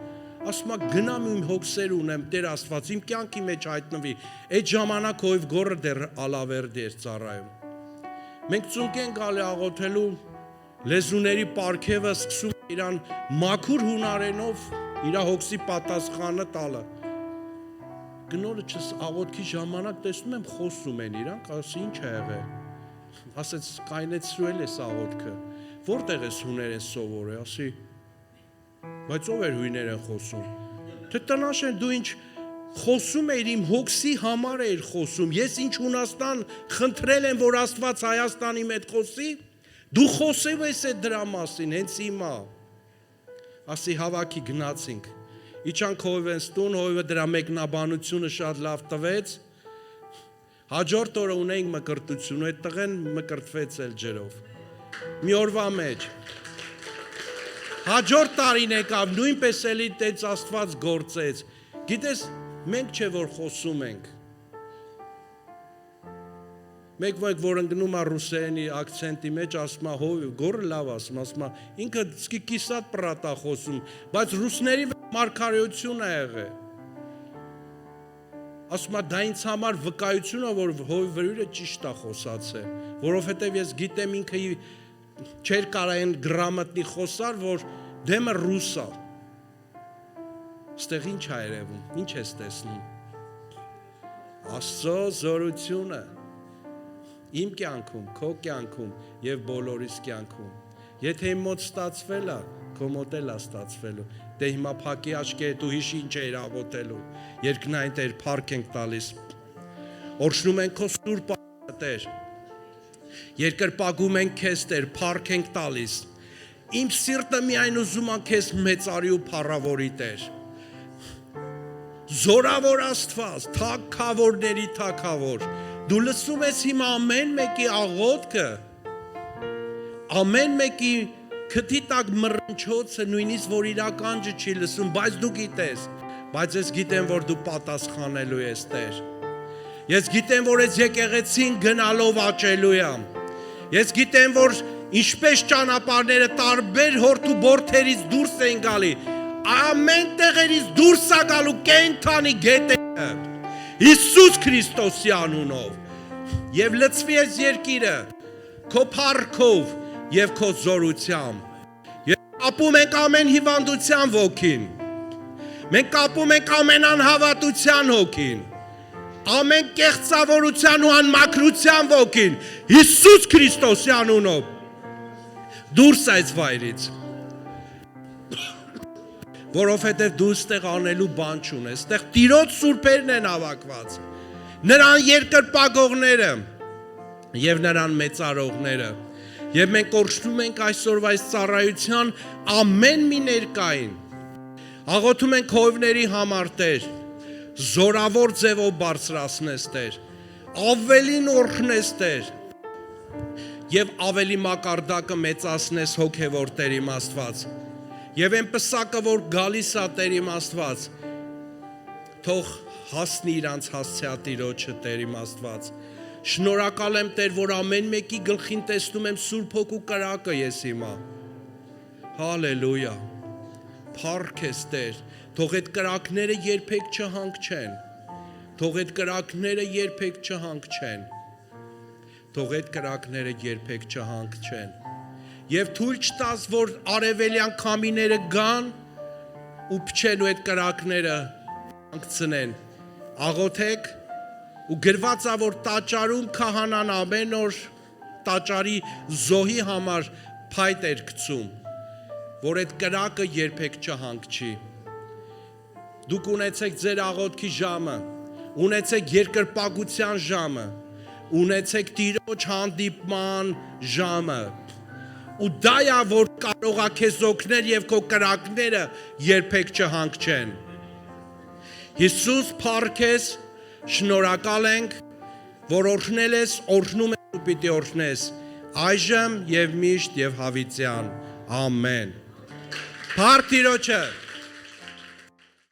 ասում եմ գնամ իմ հոգսեր ունեմ Տեր Աստված, իմ կյանքի մեջ հայտնվի, այդ ժամանակ հոյվ գորը դեր ալավերդի էր ծառայում։ Մենք ծունկ են գալի աղոթելու, լեզուների պարգևը սկսում իրան մաքուր հունարենով իր հոգսի պատասխանը տալը։ Գնորը աղոթքի ժամանակ տեսնում եմ խոսում են իրանք, ասի ինչ է եղել։ Ասեց կայնեցրել ես աղոթքը, որտեղ ես հուներեն սովորել, ասի բայց ով էր հույներ են խոսում, թե տնաշեն դու ինչ խոսում էր իմ հոգսի համար էր խոսում, ես ինչ Հունաստան խնդրել եմ, որ Աստված Հայաստանի հետ խոսի, դու խոսել ես է դրա մասին, հենց հիմա, ասի հավաքի գնացինք, իջանք հոյվենս տուն, հոյվը դրա մեկնաբանությունը շատ լավ տվեց, հաջորդ օրը ունենք մկրտություն, այդ տղեն մկրտվեց էլ ջրով, մի օրվա մեջ, հաջորդ տարին եկավ, նույնպես էլի Տեր Աստված գործեց, գիտես, մենք չէ որ խոսում ենք, մեկ որ ընկնում է ռուսերենի ակցենտի մեջ, ասում է հով, գորը լավ ասում է, ինքը կիսատ պրատա խոսում, բայց ռուսների մարգարեություն է եղել, ասում է դա ինձ համար վկայություն է, որ հով վրյուրը ճիշտ է խոսացել, որովհետև ես գիտեմ ինքը չեր կարային գրամատնի խոսար, որ դեմը ռուս է, ստեղ ինչ է երևում, ինչ ես տեսնում, Աստծո զորությունը, իմ կյանքում, քո կյանքում և բոլորիս կյանքում, եթե իմ մոտ ստացվել է, քո մոտ էլ է ստացվելու, դե հիմա փակի աչքերը դու հիշի ինչ էիր աղոթելու, երկնային Տեր փառք ենք տալիս, օրհնում ենք քո սուրբ անունը Տեր, երկրպագում ենք քեզ Տեր, փառք ենք տալիս, իմ սիրտը միայն ուզում է քեզ մեծարի ու փառավորի Տեր, զորավոր Աստված, թագավորների թագավոր, դու լսում ես հիմա ամեն մեկի աղոթքը, ամեն մեկի քթի տակ մռնչոցը, նույնիսկ որ իր ականջը չի լսում, բայց դու գիտես, բայց ես գիտեմ, որ դու պատասխանելու ես Տեր, ես գիտեմ, որ ես եկեղեցին գնալով աճելու եմ, ես գիտեմ, որ ինչպես ճանապարհները տարբեր հորթ ու բորթերից դուրս են գալի, ամեն տեղերից դուրս է գալու կենդանի գետերը, Հիսուս Քրիստոսի անունով և լծվի ես երկիրը քո փառքով և քո զորությամբ և կապում ենք ամեն հիվանդության ոգին մենք կապում ենք ամեն անհավատության հոգին ամեն կեղծավորության ու անմաքրության ոգին Հիսուս Քրիստոսի անունով դուրս այս վայրից որովհետև դու ստեղ անելու բան չունես, ստեղ Տիրոջ սուրբերն են հավաքված, նրան երկրպագողները և նրան մեծարողները, և մենք օրհնում ենք այսօրվա այս ծառայության ամեն մի ներկային, աղոթում ենք հովների համար Տեր, զորավոր ձևով բարձրացնես Տեր, ավելին օրհնես Տեր, եւ ավելի մակարդակը մեծացնես հոգեվոր Տեր իմ Աստված, եւ այն պսակը, որ գալիս է Տեր իմ Աստված, թող հասնի իրանց հասցեատիրոջը Տեր իմ Աստված, շնորհակալ եմ Տեր, որ ամեն մեկի գլխին տեսնում եմ Սուրբ Հոգու կրակը ես հիմա, հալելույա, փառք ես Տեր, թող այդ կրակները երբեք չհանգչեն, թող այդ կրակները երբեք չհանգչեն, թող այդ կրակները երբեք չհանգչեն, եւ թույլ չտաս, որ արևելյան քամիները գան ու փչեն ու այդ կրակները հանգցնեն, աղոթեք ու գրված է, որ տաճարում քահանան ամեն օր տաճարի զոհի համար փայտ էր գցում, որ այդ կրակը երբեք չհանգչի, դուք ունեցեք ձեր աղոթքի ժամը, ունեցեք երկրպագության ժամը, ունեցեք Տիրոջ հանդիպման ժամը, ու դա է, որ կարող է քեզ օգնել եւ քո կրակները երբեք չհանգչեն։ Հիսուս փառք ես, շնորհակալ ենք, որ օրհնել ես, օրհնում ես ու պիտի օրհնես, այժմ եւ միշտ եւ հավիտյան։ Ամեն։ Փառք Տիրոջը։